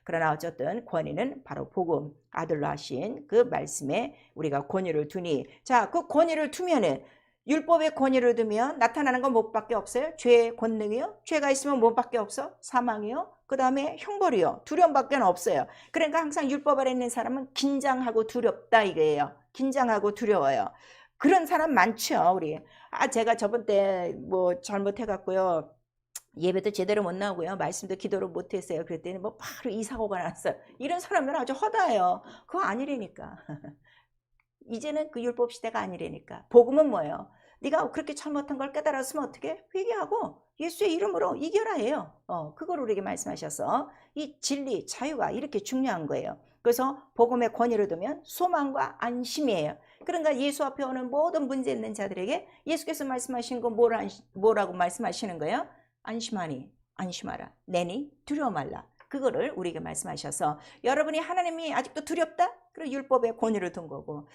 S1: 그러나 어쨌든 권위는 바로 복음 아들로 하신 그 말씀에 우리가 권위를 두니 자 그 권위를 두면은 율법의 권위를 두면 나타나는 건 뭐밖에 없어요? 죄의 권능이요. 죄가 있으면 뭐밖에 없어? 사망이요. 그 다음에 형벌이요. 두려움밖에 없어요. 그러니까 항상 율법 아래 있는 사람은 긴장하고 두렵다 이거예요. 긴장하고 두려워요. 그런 사람 많죠 우리. 제가 저번 때 뭐 잘못해갖고요. 예배도 제대로 못 나오고요. 말씀도 기도를 못했어요. 그랬더니 뭐 바로 이 사고가 났어요. 이런 사람들은 아주 허다해요. 그거 아니라니까. 이제는 그 율법 시대가 아니라니까. 복음은 뭐예요? 네가 그렇게 잘못한 걸 깨달았으면 어떻게? 회개하고 예수의 이름으로 이겨라 해요. 그걸 우리에게 말씀하셔서 이 진리, 자유가 이렇게 중요한 거예요. 그래서 복음의 권위를 두면 소망과 안심이에요. 그러니까 예수 앞에 오는 모든 문제 있는 자들에게 예수께서 말씀하신 거 뭐라고 말씀하시는 거예요? 안심하니 안심하라. 내니 두려워 말라. 그거를 우리에게 말씀하셔서 여러분이 하나님이 아직도 두렵다? 그리고 율법의 권위를 둔 거고,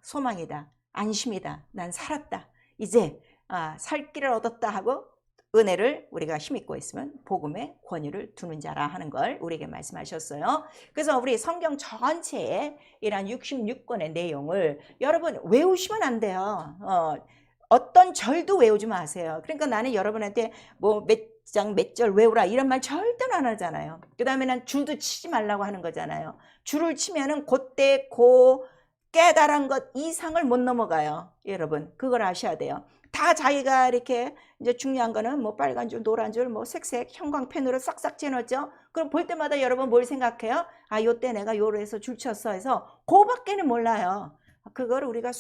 S1: 소망이다, 안심이다, 난 살았다, 이제 살 길을 얻었다 하고 은혜를 우리가 힘입고 있으면 복음의 권위를 두는 자라 하는 걸 우리에게 말씀하셨어요. 그래서 우리 성경 전체에 이런 66권의 내용을 여러분 외우시면 안 돼요. 어떤 절도 외우지 마세요. 그러니까 나는 여러분한테 뭐 몇 장 몇 절 외우라 이런 말 절대로 안 하잖아요. 그 다음에는 줄도 치지 말라고 하는 거잖아요. 줄을 치면은 그때 깨달은 것 이상을 못 넘어가요. 여러분 그걸 아셔야 돼요. 다 자기가 이렇게 이제 중요한 거는 뭐 빨간 줄, 노란 줄, 뭐 색색 형광펜으로 싹싹 찌놓죠. 그럼 볼 때마다 여러분 뭘 생각해요? 요때 내가 요로 해서 줄 쳤어 해서 그밖에는 몰라요. 그걸 우리가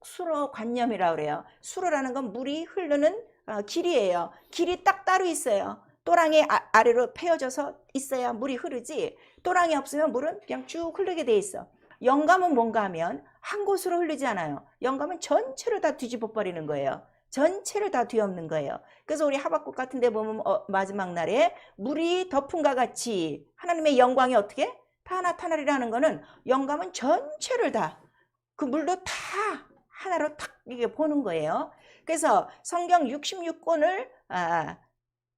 S1: 수로관념이라고 그래요. 수로라는 건 물이 흐르는 길이에요. 길이 딱 따로 있어요. 또랑이 아래로 패여져서 있어야 물이 흐르지, 또랑이 없으면 물은 그냥 쭉 흐르게 돼 있어. 영감은 뭔가 하면 한 곳으로 흐르지 않아요. 영감은 전체를 다 뒤집어 버리는 거예요. 전체를 다 뒤엎는 거예요. 그래서 우리 하박국 같은 데 보면 마지막 날에 물이 덮음과 같이 하나님의 영광이 어떻게 다 나타나리라는 거는 영감은 전체를 다 그 물도 다 하나로 탁 이게 보는 거예요. 그래서 성경 66권을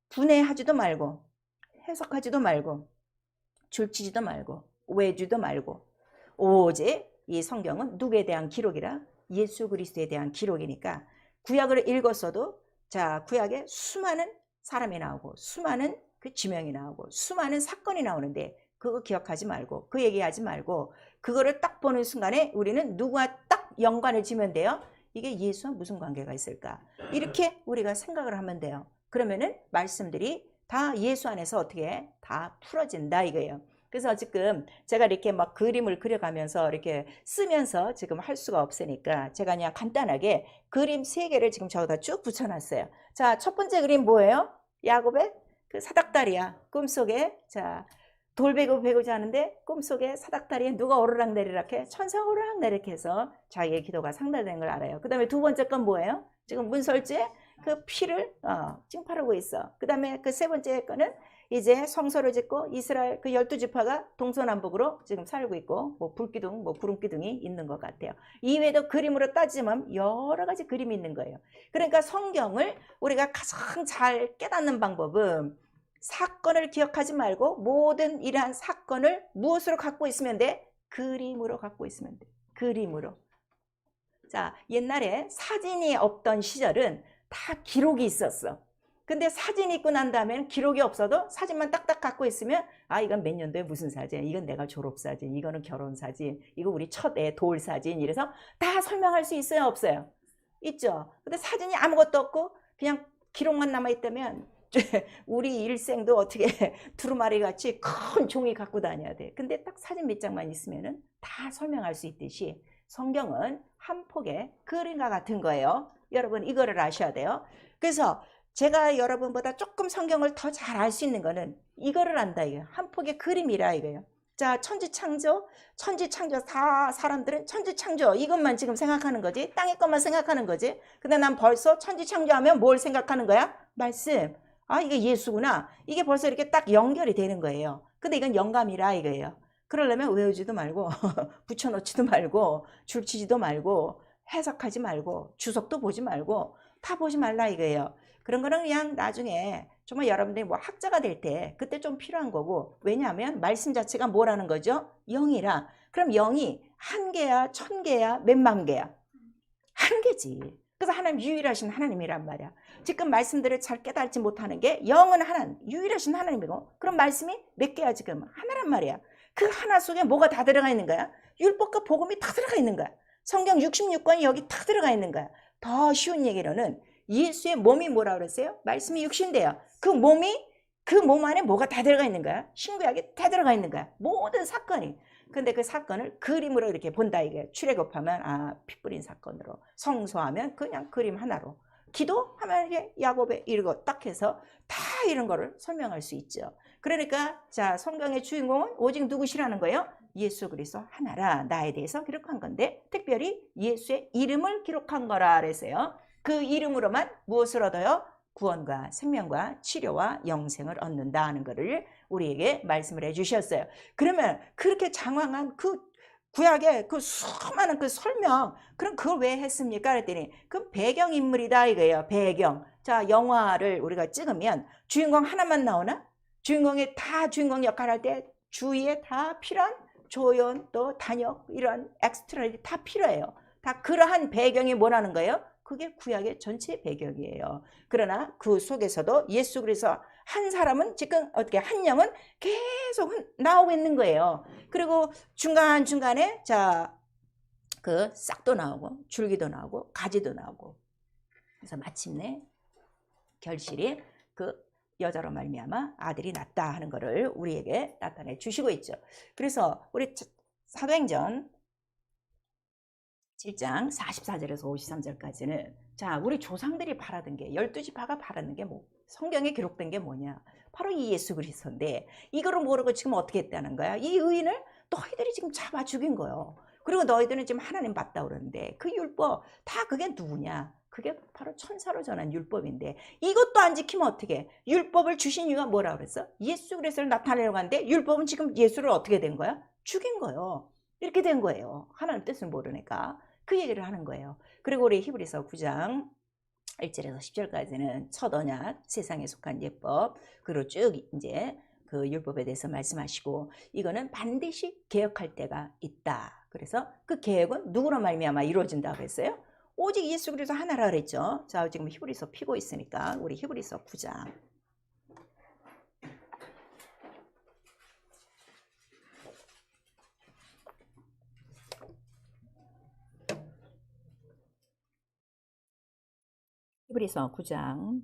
S1: 분해하지도 말고 해석하지도 말고 줄치지도 말고 외주도 말고 오직 이 성경은 누구에 대한 기록이라? 예수 그리스도에 대한 기록이니까 구약을 읽었어도 구약에 수많은 사람이 나오고 수많은 그 지명이 나오고 수많은 사건이 나오는데 그거 기억하지 말고 그 얘기하지 말고 그거를 딱 보는 순간에 우리는 누구와 딱 연관을 지면 돼요. 이게 예수와 무슨 관계가 있을까? 이렇게 우리가 생각을 하면 돼요. 그러면은 말씀들이 다 예수 안에서 어떻게 다 풀어진다 이거예요. 그래서 지금 제가 이렇게 막 그림을 그려가면서 이렇게 쓰면서 지금 할 수가 없으니까 제가 그냥 간단하게 그림 3개를 지금 저기다 쭉 붙여놨어요. 자, 첫 번째 그림 뭐예요? 야곱의 그 사닥다리야. 꿈속에 돌베고 베고자 하는데 꿈속에 사닥다리에 누가 오르락내리락 해? 천사가 오르락내리락 해서 자기의 기도가 상달되는 걸 알아요. 그 다음에 두 번째 건 뭐예요? 지금 문설주에 그 피를 찡파르고 있어. 그 다음에 그 세 번째 거는 이제 성소를 짓고 이스라엘 그 12지파가 동서남북으로 지금 살고 있고 뭐 불기둥 뭐 구름기둥이 있는 것 같아요. 이외에도 그림으로 따지면 여러 가지 그림이 있는 거예요. 그러니까 성경을 우리가 가장 잘 깨닫는 방법은 사건을 기억하지 말고 모든 이러한 사건을 무엇으로 갖고 있으면 돼? 그림으로 갖고 있으면 돼. 그림으로. 자, 옛날에 사진이 없던 시절은 다 기록이 있었어. 근데 사진이 있고 난 다음에는 기록이 없어도 사진만 딱딱 갖고 있으면 이건 몇 년도에 무슨 사진, 이건 내가 졸업사진, 이거는 결혼사진, 이거 우리 첫 애 돌사진 이래서 다 설명할 수 있어요 없어요? 있죠. 근데 사진이 아무것도 없고 그냥 기록만 남아있다면 우리 일생도 어떻게 두루마리 같이 큰 종이 갖고 다녀야 돼. 근데 딱 사진 몇 장만 있으면 다 설명할 수 있듯이 성경은 한 폭의 그림과 같은 거예요. 여러분 이거를 아셔야 돼요. 그래서 제가 여러분보다 조금 성경을 더 잘 알 수 있는 거는 이거를 안다 이거예요. 한 폭의 그림이라 이거예요. 자, 천지창조 다 사람들은 천지창조 이것만 지금 생각하는 거지. 땅의 것만 생각하는 거지. 근데 난 벌써 천지창조하면 뭘 생각하는 거야? 말씀. 이게 예수구나. 이게 벌써 이렇게 딱 연결이 되는 거예요. 근데 이건 영감이라 이거예요. 그러려면 외우지도 말고 붙여놓지도 말고 줄치지도 말고 해석하지 말고 주석도 보지 말고 다 보지 말라 이거예요. 그런 거는 그냥 나중에 정말 여러분들이 뭐 학자가 될 때 그때 좀 필요한 거고, 왜냐하면 말씀 자체가 뭐라는 거죠? 영이라. 그럼 영이 1개야 1000개야 몇만 개야? 1개지. 그래서 하나님 유일하신 하나님이란 말이야. 지금 말씀들을 잘 깨닫지 못하는 게 영은 하나님, 유일하신 하나님이고, 그럼 말씀이 몇 개야 지금? 하나란 말이야. 그 하나 속에 뭐가 다 들어가 있는 거야? 율법과 복음이 다 들어가 있는 거야. 성경 66권이 여기 다 들어가 있는 거야. 더 쉬운 얘기로는 예수의 몸이 뭐라 그랬어요? 말씀이 육신돼요. 그 몸 안에 뭐가 다 들어가 있는 거야? 신구약에 다 들어가 있는 거야. 모든 사건이. 근데 그 사건을 그림으로 이렇게 본다 이게. 출애굽하면 피 뿌린 사건으로, 성소하면 그냥 그림 하나로, 기도하면 이게 야곱의 이거 딱 해서 다 이런 거를 설명할 수 있죠. 그러니까 자, 성경의 주인공은 오직 누구시라는 거예요? 예수 그리스도 하나라. 나에 대해서 기록한 건데 특별히 예수의 이름을 기록한 거라 그래서요. 그 이름으로만 무엇을 얻어요? 구원과 생명과 치료와 영생을 얻는다 하는 것을 우리에게 말씀을 해주셨어요. 그러면 그렇게 장황한 그 구약의 그 수많은 그 설명, 그럼 그걸 왜 했습니까? 그랬더니 그 배경인물이다 이거예요. 배경. 자, 영화를 우리가 찍으면 주인공 하나만 나오나? 주인공이 다 주인공 역할 할 때 주위에 다 필요한 조연 또 단역 이런 엑스트라들이 다 필요해요. 다 그러한 배경이 뭐라는 거예요? 그게 구약의 전체 배경이에요. 그러나 그 속에서도 예수 그리스도 한 사람은 지금 어떻게 한 영은 계속 나오고 있는 거예요. 그리고 중간중간에 자, 그 싹도 나오고 줄기도 나오고 가지도 나오고, 그래서 마침내 결실이 그 여자로 말미암아 아들이 낳다 하는 것을 우리에게 나타내 주시고 있죠. 그래서 우리 사도행전 7장 44절에서 53절까지는 자, 우리 조상들이 바라던 게 12지파가 바라는 게 뭐 성경에 기록된 게 뭐냐? 바로 이 예수 그리스도인데 이거를 모르고 지금 어떻게 했다는 거야? 이 의인을 너희들이 지금 잡아 죽인 거예요. 그리고 너희들은 지금 하나님 봤다 그러는데 그 율법 다 그게 누구냐? 그게 바로 천사로 전한 율법인데 이것도 안 지키면 어떻게? 율법을 주신 이유가 뭐라 그랬어? 예수 그리스도를 나타내려고 하는데 율법은 지금 예수를 어떻게 된 거야? 죽인 거예요. 이렇게 된 거예요. 하나님 뜻을 모르니까 그 얘기를 하는 거예요. 그리고 우리 히브리서 9장 1절에서 10절까지는 첫 언약, 세상에 속한 예법, 그리고 쭉 이제 그 율법에 대해서 말씀하시고 이거는 반드시 개혁할 때가 있다. 그래서 그 개혁은 누구로 말미암아 이루어진다고 했어요? 오직 예수 그리스도 하나라 그랬죠. 자, 지금 히브리서 피고 있으니까 우리 히브리서 9장 히브리서 9장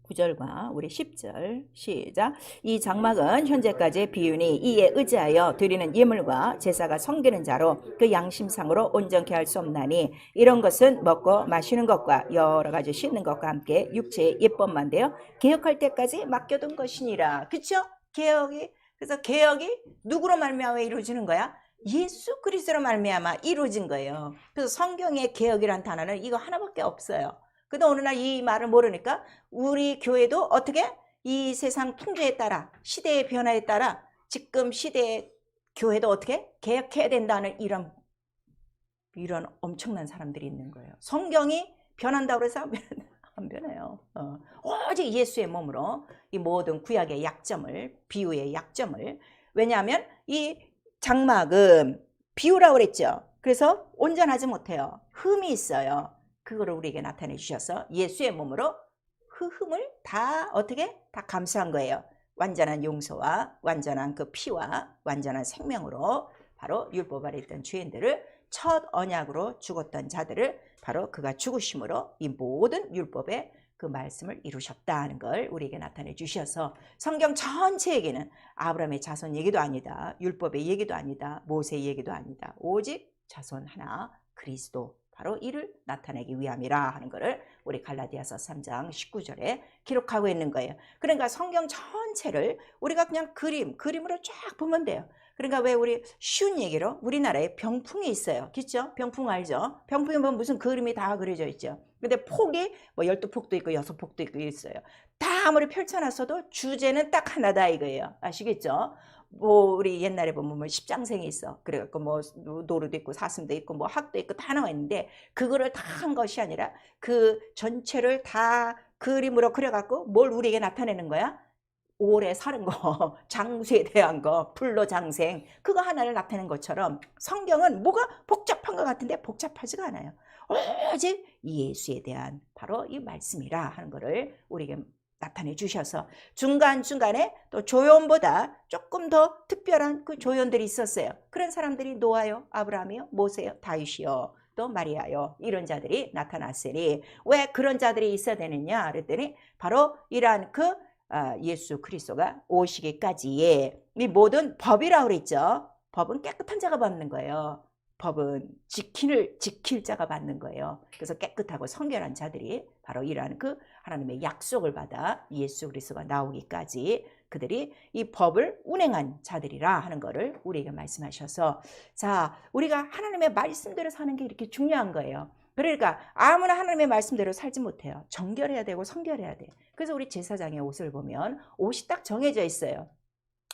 S1: 9절과 우리 10절 시작. 이 장막은 현재까지 비유니 이에 의지하여 드리는 예물과 제사가 섬기는 자로 그 양심상으로 온전케 할 수 없나니 이런 것은 먹고 마시는 것과 여러 가지 씻는 것과 함께 육체의 예법만 되어 개혁할 때까지 맡겨둔 것이니라. 그쵸? 개혁이, 그래서 개혁이 누구로 말미암아 이루어지는 거야? 예수 그리스도로 말미암아 이루어진 거예요. 그래서 성경의 개혁이란 단어는 이거 하나밖에 없어요. 근데 어느 날 이 말을 모르니까 우리 교회도 어떻게 이 세상 풍조에 따라 시대의 변화에 따라 지금 시대의 교회도 어떻게 개혁해야 된다는 이런 엄청난 사람들이 있는 거예요. 성경이 변한다고 해서 안 변해요. 오직 예수의 몸으로 이 모든 구약의 약점을, 비유의 약점을, 왜냐하면 이 장막은 비유라고 그랬죠. 그래서 온전하지 못해요. 흠이 있어요. 그거를 우리에게 나타내 주셔서 예수의 몸으로 그 흠을 다 어떻게 다 감수한 거예요. 완전한 용서와 완전한 그 피와 완전한 생명으로 바로 율법 아래 있던 죄인들을 첫 언약으로 죽었던 자들을 바로 그가 죽으심으로 이 모든 율법의 그 말씀을 이루셨다는 걸 우리에게 나타내 주셔서 성경 전체에게는 아브라함의 자손 얘기도 아니다, 율법의 얘기도 아니다, 모세의 얘기도 아니다, 오직 자손 하나 그리스도, 바로 이를 나타내기 위함이라 하는 것을 우리 갈라디아서 3장 19절에 기록하고 있는 거예요. 그러니까 성경 전체를 우리가 그냥 그림으로 쫙 보면 돼요. 그러니까 왜 우리 쉬운 얘기로 우리나라에 병풍이 있어요. 그렇죠? 병풍 알죠? 병풍에 보면 무슨 그림이 다 그려져 있죠. 근데 폭이 뭐 12폭도 있고 6폭도 있고 있어요. 다 아무리 펼쳐놨어도 주제는 딱 하나다 이거예요. 아시겠죠? 뭐 우리 옛날에 보면 뭐 십장생이 있어. 그래갖고 뭐 노루도 있고 사슴도 있고 뭐 학도 있고 다 나와 있는데 그거를 다 한 것이 아니라 그 전체를 다 그림으로 그려갖고 뭘 우리에게 나타내는 거야? 오래 사는 거, 장수에 대한 거, 불로장생, 그거 하나를 나타내는 것처럼 성경은 뭐가 복잡한 것 같은데 복잡하지가 않아요. 오직 예수에 대한 바로 이 말씀이라 하는 것을 우리에게 나타내 주셔서 중간중간에 또 조연보다 조금 더 특별한 그 조연들이 있었어요. 그런 사람들이 노아요, 아브라함이요, 모세요, 다윗이요, 또 마리아요, 이런 자들이 나타났으니 왜 그런 자들이 있어야 되느냐 그랬더니 바로 이러한 그 예수 그리스도가 오시기까지의 이 모든 법이라고 그랬죠. 법은 깨끗한 자가 받는 거예요. 법은 지킬 자가 받는 거예요. 그래서 깨끗하고 성결한 자들이 바로 이러한 그 하나님의 약속을 받아 예수 그리스도가 나오기까지 그들이 이 법을 운행한 자들이라 하는 것을 우리에게 말씀하셔서, 자, 우리가 하나님의 말씀대로 사는 게 이렇게 중요한 거예요. 그러니까 아무나 하나님의 말씀대로 살지 못해요. 정결해야 되고 성결해야 돼. 그래서 우리 제사장의 옷을 보면 옷이 딱 정해져 있어요.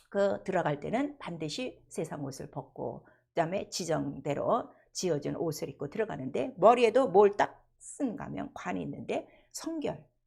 S1: 그 들어갈 때는 반드시 세상 옷을 벗고 그다음에 지정대로 지어준 옷을 입고 들어가는데, 머리에도 뭘 딱 쓴가 하면 관이 있는데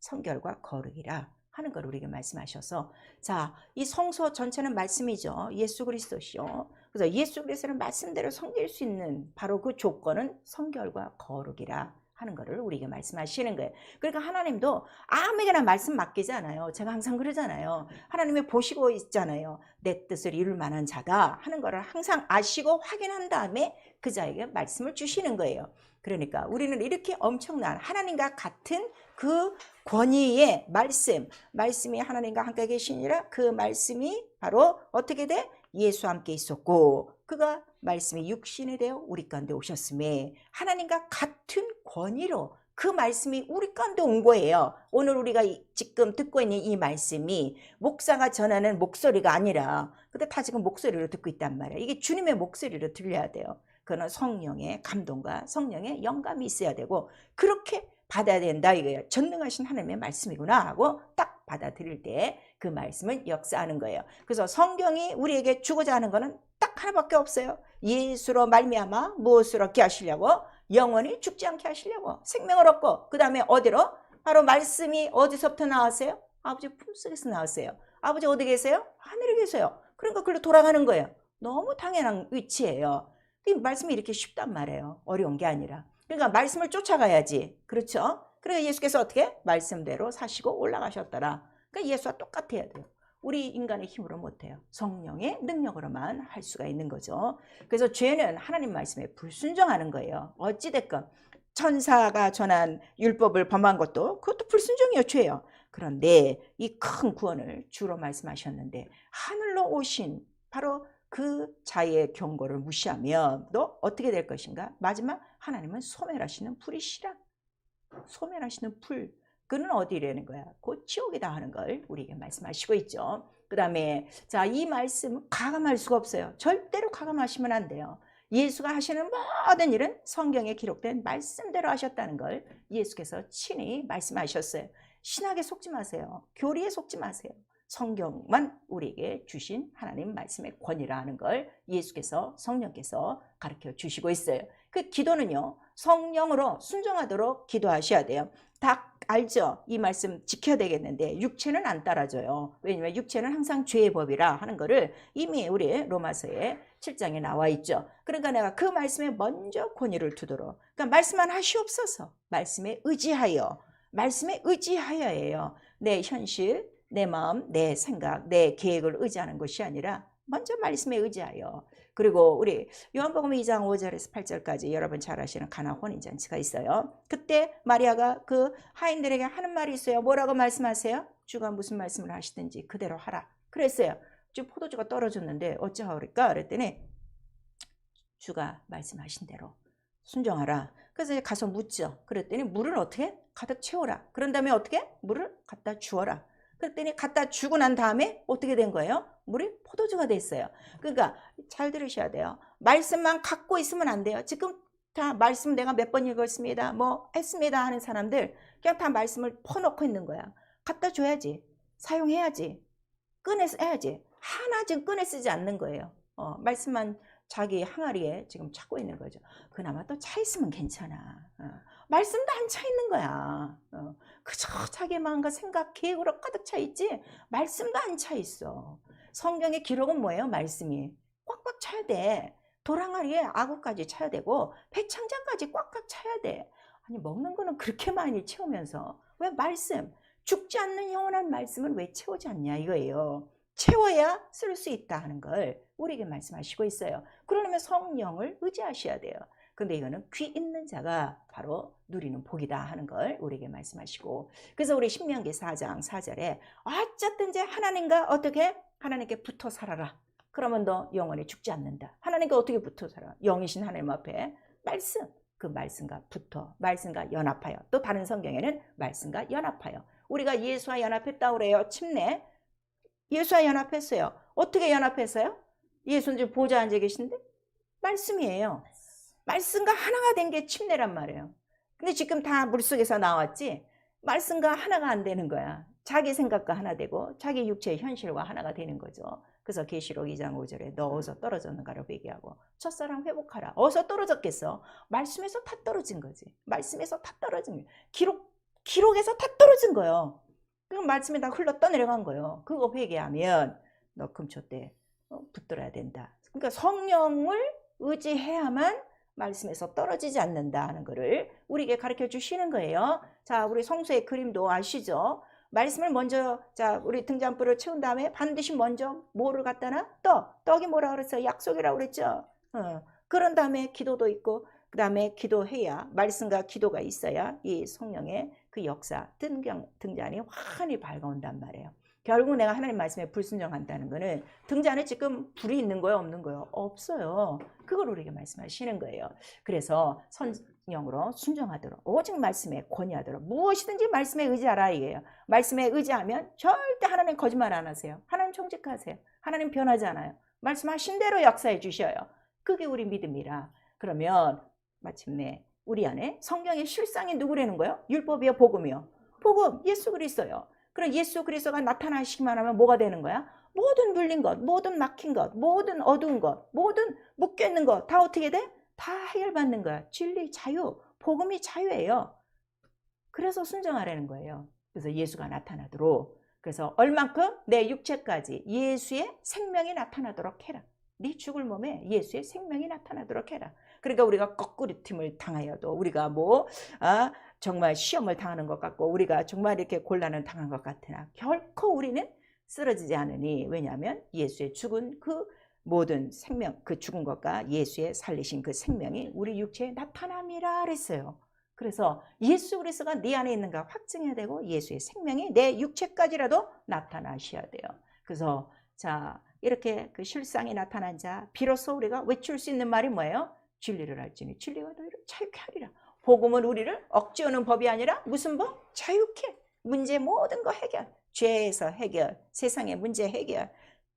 S1: 성결과 거룩이라 하는 걸 우리에게 말씀하셔서, 자, 이 성소 전체는 말씀이죠. 예수 그리스도시요. 그래서 예수 그리스도는 말씀대로 섬길 수 있는 바로 그 조건은 성결과 거룩이라 하는 것을 우리에게 말씀하시는 거예요. 그러니까 하나님도 아무에게나 말씀 맡기지 않아요. 제가 항상 그러잖아요. 하나님이 보시고 있잖아요. 내 뜻을 이룰 만한 자다 하는 것을 항상 아시고 확인한 다음에 그 자에게 말씀을 주시는 거예요. 그러니까 우리는 이렇게 엄청난 하나님과 같은 그 권위의 말씀이 하나님과 함께 계시니라. 그 말씀이 바로 어떻게 돼? 예수와 함께 있었고 그가 말씀이 육신이 되어 우리 가운데 오셨음에 하나님과 같은 권위로 그 말씀이 우리 가운데 온 거예요. 오늘 우리가 지금 듣고 있는 이 말씀이 목사가 전하는 목소리가 아니라, 근데 다 지금 목소리로 듣고 있단 말이에요. 이게 주님의 목소리로 들려야 돼요. 그는 성령의 감동과 성령의 영감이 있어야 되고 그렇게 받아야 된다 이거예요. 전능하신 하나님의 말씀이구나 하고 딱 받아들일 때 그 말씀은 역사하는 거예요. 그래서 성경이 우리에게 주고자 하는 거는 딱 하나밖에 없어요. 예수로 말미암아 무엇을 얻게 하시려고? 영원히 죽지 않게 하시려고, 생명을 얻고, 그 다음에 어디로? 바로 말씀이 어디서부터 나왔어요? 아버지 품속에서 나왔어요. 아버지 어디 계세요? 하늘에 계세요. 그러니까 그걸로 돌아가는 거예요. 너무 당연한 위치예요. 이 말씀이 이렇게 쉽단 말이에요. 어려운 게 아니라. 그러니까 말씀을 쫓아가야지. 그렇죠? 그러니까 예수께서 어떻게? 말씀대로 사시고 올라가셨더라. 그러니까 예수와 똑같아야 돼요. 우리 인간의 힘으로 못해요. 성령의 능력으로만 할 수가 있는 거죠. 그래서 죄는 하나님 말씀에 불순종하는 거예요. 어찌됐건 천사가 전한 율법을 범한 것도 그것도 불순종이요, 죄예요. 그런데 이 큰 구원을 주로 말씀하셨는데 하늘로 오신 바로 그 자의 경고를 무시하면 너 어떻게 될 것인가? 마지막 하나님은 소멸하시는 불이시라. 소멸하시는 불. 그는 어디라는 거야? 곧 지옥이다 하는 걸 우리에게 말씀하시고 있죠. 그 다음에 자, 이 말씀 가감할 수가 없어요. 절대로 가감하시면 안 돼요. 예수가 하시는 모든 일은 성경에 기록된 말씀대로 하셨다는 걸 예수께서 친히 말씀하셨어요. 신학에 속지 마세요. 교리에 속지 마세요. 성경만 우리에게 주신 하나님 말씀의 권위라 하는 걸 예수께서 성령께서 가르쳐 주시고 있어요. 그 기도는요, 성령으로 순종하도록 기도하셔야 돼요. 다 알죠? 이 말씀 지켜야 되겠는데 육체는 안 따라줘요. 왜냐면 육체는 항상 죄의 법이라 하는 거를 이미 우리 로마서의 7장에 나와 있죠. 그러니까 내가 그 말씀에 먼저 권위를 두도록, 그러니까 말씀만 하시옵소서. 말씀에 의지하여예요. 내 현실, 내 마음, 내 생각, 내 계획을 의지하는 것이 아니라 먼저 말씀에 의지하여. 그리고 우리 요한복음 2장 5절에서 8절까지 여러분 잘 아시는 가나 혼인잔치가 있어요. 그때 마리아가 그 하인들에게 하는 말이 있어요. 뭐라고 말씀하세요? 주가 무슨 말씀을 하시든지 그대로 하라 그랬어요. 지금 포도주가 떨어졌는데 어찌하오리까? 그랬더니 주가 말씀하신 대로 순종하라. 그래서 가서 묻죠. 그랬더니 물을 어떻게? 가득 채워라. 그런 다음에 어떻게? 물을 갖다 주어라. 그랬더니 갖다 주고 난 다음에 어떻게 된 거예요? 물이 포도주가 됐어요. 그러니까 잘 들으셔야 돼요. 말씀만 갖고 있으면 안 돼요. 지금 다 말씀 내가 몇 번 읽었습니다, 뭐 했습니다 하는 사람들 그냥 다 말씀을 퍼놓고 있는 거야. 갖다 줘야지. 사용해야지. 꺼내서 해야지. 하나 지금 꺼내 쓰지 않는 거예요. 말씀만 자기 항아리에 지금 찾고 있는 거죠. 그나마 또 차 있으면 괜찮아. 말씀도 안 차 있는 거야. 그저 자기 마음과 생각, 계획으로 가득 차 있지 말씀도 안 차 있어. 성경의 기록은 뭐예요? 말씀이 꽉꽉 차야 돼. 돌항아리에 아구까지 차야 되고 배창자까지 꽉꽉 차야 돼. 아니 먹는 거는 그렇게 많이 채우면서 왜 말씀, 죽지 않는 영원한 말씀은 왜 채우지 않냐 이거예요. 채워야 쓸 수 있다 하는 걸 우리에게 말씀하시고 있어요. 그러려면 성령을 의지하셔야 돼요. 근데 이거는 귀 있는 자가 바로 누리는 복이다 하는 걸 우리에게 말씀하시고, 그래서 우리 신명기 4장 4절에 어쨌든지 하나님과 어떻게? 하나님께 붙어 살아라. 그러면 너 영원히 죽지 않는다. 하나님께 어떻게 붙어 살아? 영이신 하나님 앞에 말씀, 그 말씀과 붙어, 말씀과 연합하여. 또 다른 성경에는 말씀과 연합하여. 우리가 예수와 연합했다 그래요. 침례. 예수와 연합했어요. 어떻게 연합했어요? 예수는 지금 보좌 앉아 계신데 말씀이에요. 말씀과 하나가 된 게 침례란 말이에요. 근데 지금 다 물속에서 나왔지 말씀과 하나가 안 되는 거야. 자기 생각과 하나 되고 자기 육체의 현실과 하나가 되는 거죠. 그래서 계시록 2장 5절에 너 어디서 떨어졌는가라고 얘기하고 첫사랑 회복하라. 어디서 떨어졌겠어? 말씀에서 다 떨어진 거지. 말씀에서 다 떨어진 거예요. 기록에서 다 떨어진 거예요. 그럼 말씀에 다 흘러 떠내려간 거예요. 그거 회개하면 너 금초 때 붙들어야 된다. 그러니까 성령을 의지해야만 말씀에서 떨어지지 않는다 하는 거를 우리에게 가르쳐 주시는 거예요. 자, 우리 성수의 그림도 아시죠? 말씀을 먼저, 자, 우리 등잔불을 채운 다음에 반드시 먼저 뭐를 갖다 놔? 떡이 뭐라 그랬어요? 약속이라고 그랬죠? 그런 다음에 기도도 있고, 그 다음에 기도해야, 말씀과 기도가 있어야 이 성령의 그 역사, 등잔이 환히 밝아온단 말이에요. 결국 내가 하나님 말씀에 불순종한다는 거는 등잔에 지금 불이 있는 거예요? 없는 거예요? 없어요. 그걸 우리에게 말씀하시는 거예요. 그래서 성령으로 순종하도록 오직 말씀에 권위하도록 무엇이든지 말씀에 의지하라 이게요. 말씀에 의지하면 절대 하나님 거짓말 안 하세요. 하나님 정직하세요. 하나님 변하지 않아요. 말씀하신 대로 역사해 주셔요. 그게 우리 믿음이라. 그러면 마침내 우리 안에 성경의 실상이 누구라는 거예요? 율법이요? 복음이요? 복음, 예수 그리스도요. 그럼 예수 그리스도가 나타나시기만 하면 뭐가 되는 거야? 모든 물린 것, 모든 막힌 것, 모든 어두운 것, 모든 묶여있는 것 다 어떻게 돼? 다 해결받는 거야. 진리, 자유, 복음이 자유예요. 그래서 순종하라는 거예요. 그래서 예수가 나타나도록. 그래서 얼만큼? 내 육체까지 예수의 생명이 나타나도록 해라. 네 죽을 몸에 예수의 생명이 나타나도록 해라. 그러니까 우리가 거꾸로팀을 당하여도 우리가 정말 시험을 당하는 것 같고 우리가 정말 이렇게 곤란을 당한 것 같으나 결코 우리는 쓰러지지 않으니 왜냐하면 예수의 죽은 그 모든 생명, 그 죽은 것과 예수의 살리신 그 생명이 우리 육체에 나타남이라 그랬어요. 그래서 예수 그리스도가 네 안에 있는가 확증해야 되고 예수의 생명이 내 육체까지라도 나타나셔야 돼요. 그래서 자 이렇게 그 실상이 나타난 자 비로소 우리가 외칠 수 있는 말이 뭐예요? 진리를 알지니 진리가 너희를 자유케 하리라. 복음은 우리를 억지하는 법이 아니라 무슨 법? 자유케. 문제 모든 거 해결. 죄에서 해결, 세상의 문제 해결,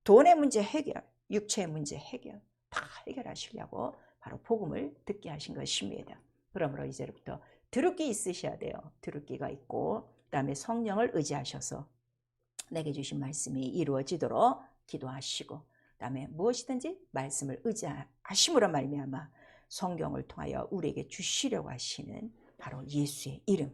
S1: 돈의 문제 해결, 육체의 문제 해결 다 해결하시려고 바로 복음을 듣게 하신 것입니다. 그러므로 이제부터 들을 귀 있으셔야 돼요. 들을 귀가 있고 그 다음에 성령을 의지하셔서 내게 주신 말씀이 이루어지도록 기도하시고 그 다음에 무엇이든지 말씀을 의지하심으로 말미암아 성경을 통하여 우리에게 주시려고 하시는 바로 예수의 이름,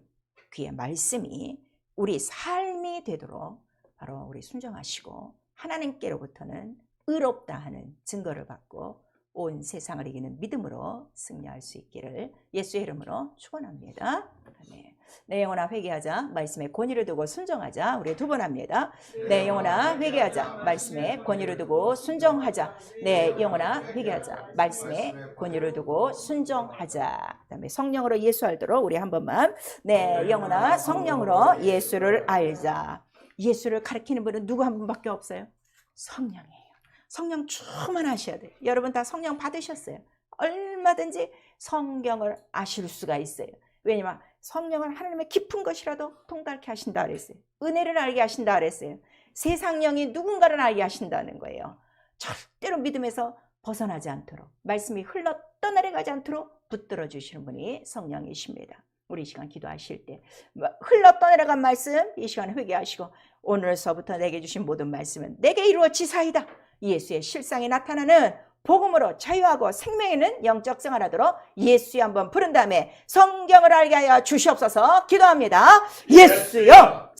S1: 그의 말씀이 우리 삶이 되도록 바로 우리 순종하시고 하나님께로부터는 의롭다 하는 증거를 받고 온 세상을 이기는 믿음으로 승리할 수 있기를 예수의 이름으로 축원합니다. 아멘. 내 영혼아 회개하자. 말씀에 권위를 두고 순종하자. 우리 두 번 합니다. 내 영혼아 회개하자. 말씀에 권위를 두고 순종하자. 내 영혼아 회개하자. 말씀에 권위를 두고 순종하자. 그다음에 성령으로 예수 알도록 우리 한 번만. 내 영혼아 성령으로 예수를 알자. 예수를 가르치는 분은 누구 한 분밖에 없어요? 성령이에요. 성령 충만하셔야 돼요. 여러분 다 성령 받으셨어요. 얼마든지 성경을 아실 수가 있어요. 왜냐면 성령은 하나님의 깊은 것이라도 통달케 하신다 그랬어요. 은혜를 알게 하신다 그랬어요. 세상 영이 누군가를 알게 하신다는 거예요. 절대로 믿음에서 벗어나지 않도록 말씀이 흘러 떠내려가지 않도록 붙들어 주시는 분이 성령이십니다. 우리 이 시간 기도하실 때 흘러 떠내려간 말씀 이 시간에 회개하시고 오늘서부터 내게 주신 모든 말씀은 내게 이루어지사이다. 예수의 실상이 나타나는 복음으로 자유하고 생명 있는 영적 생활하도록 예수의 한번 부른 다음에 성경을 알게 하여 주시옵소서 기도합니다. 예수여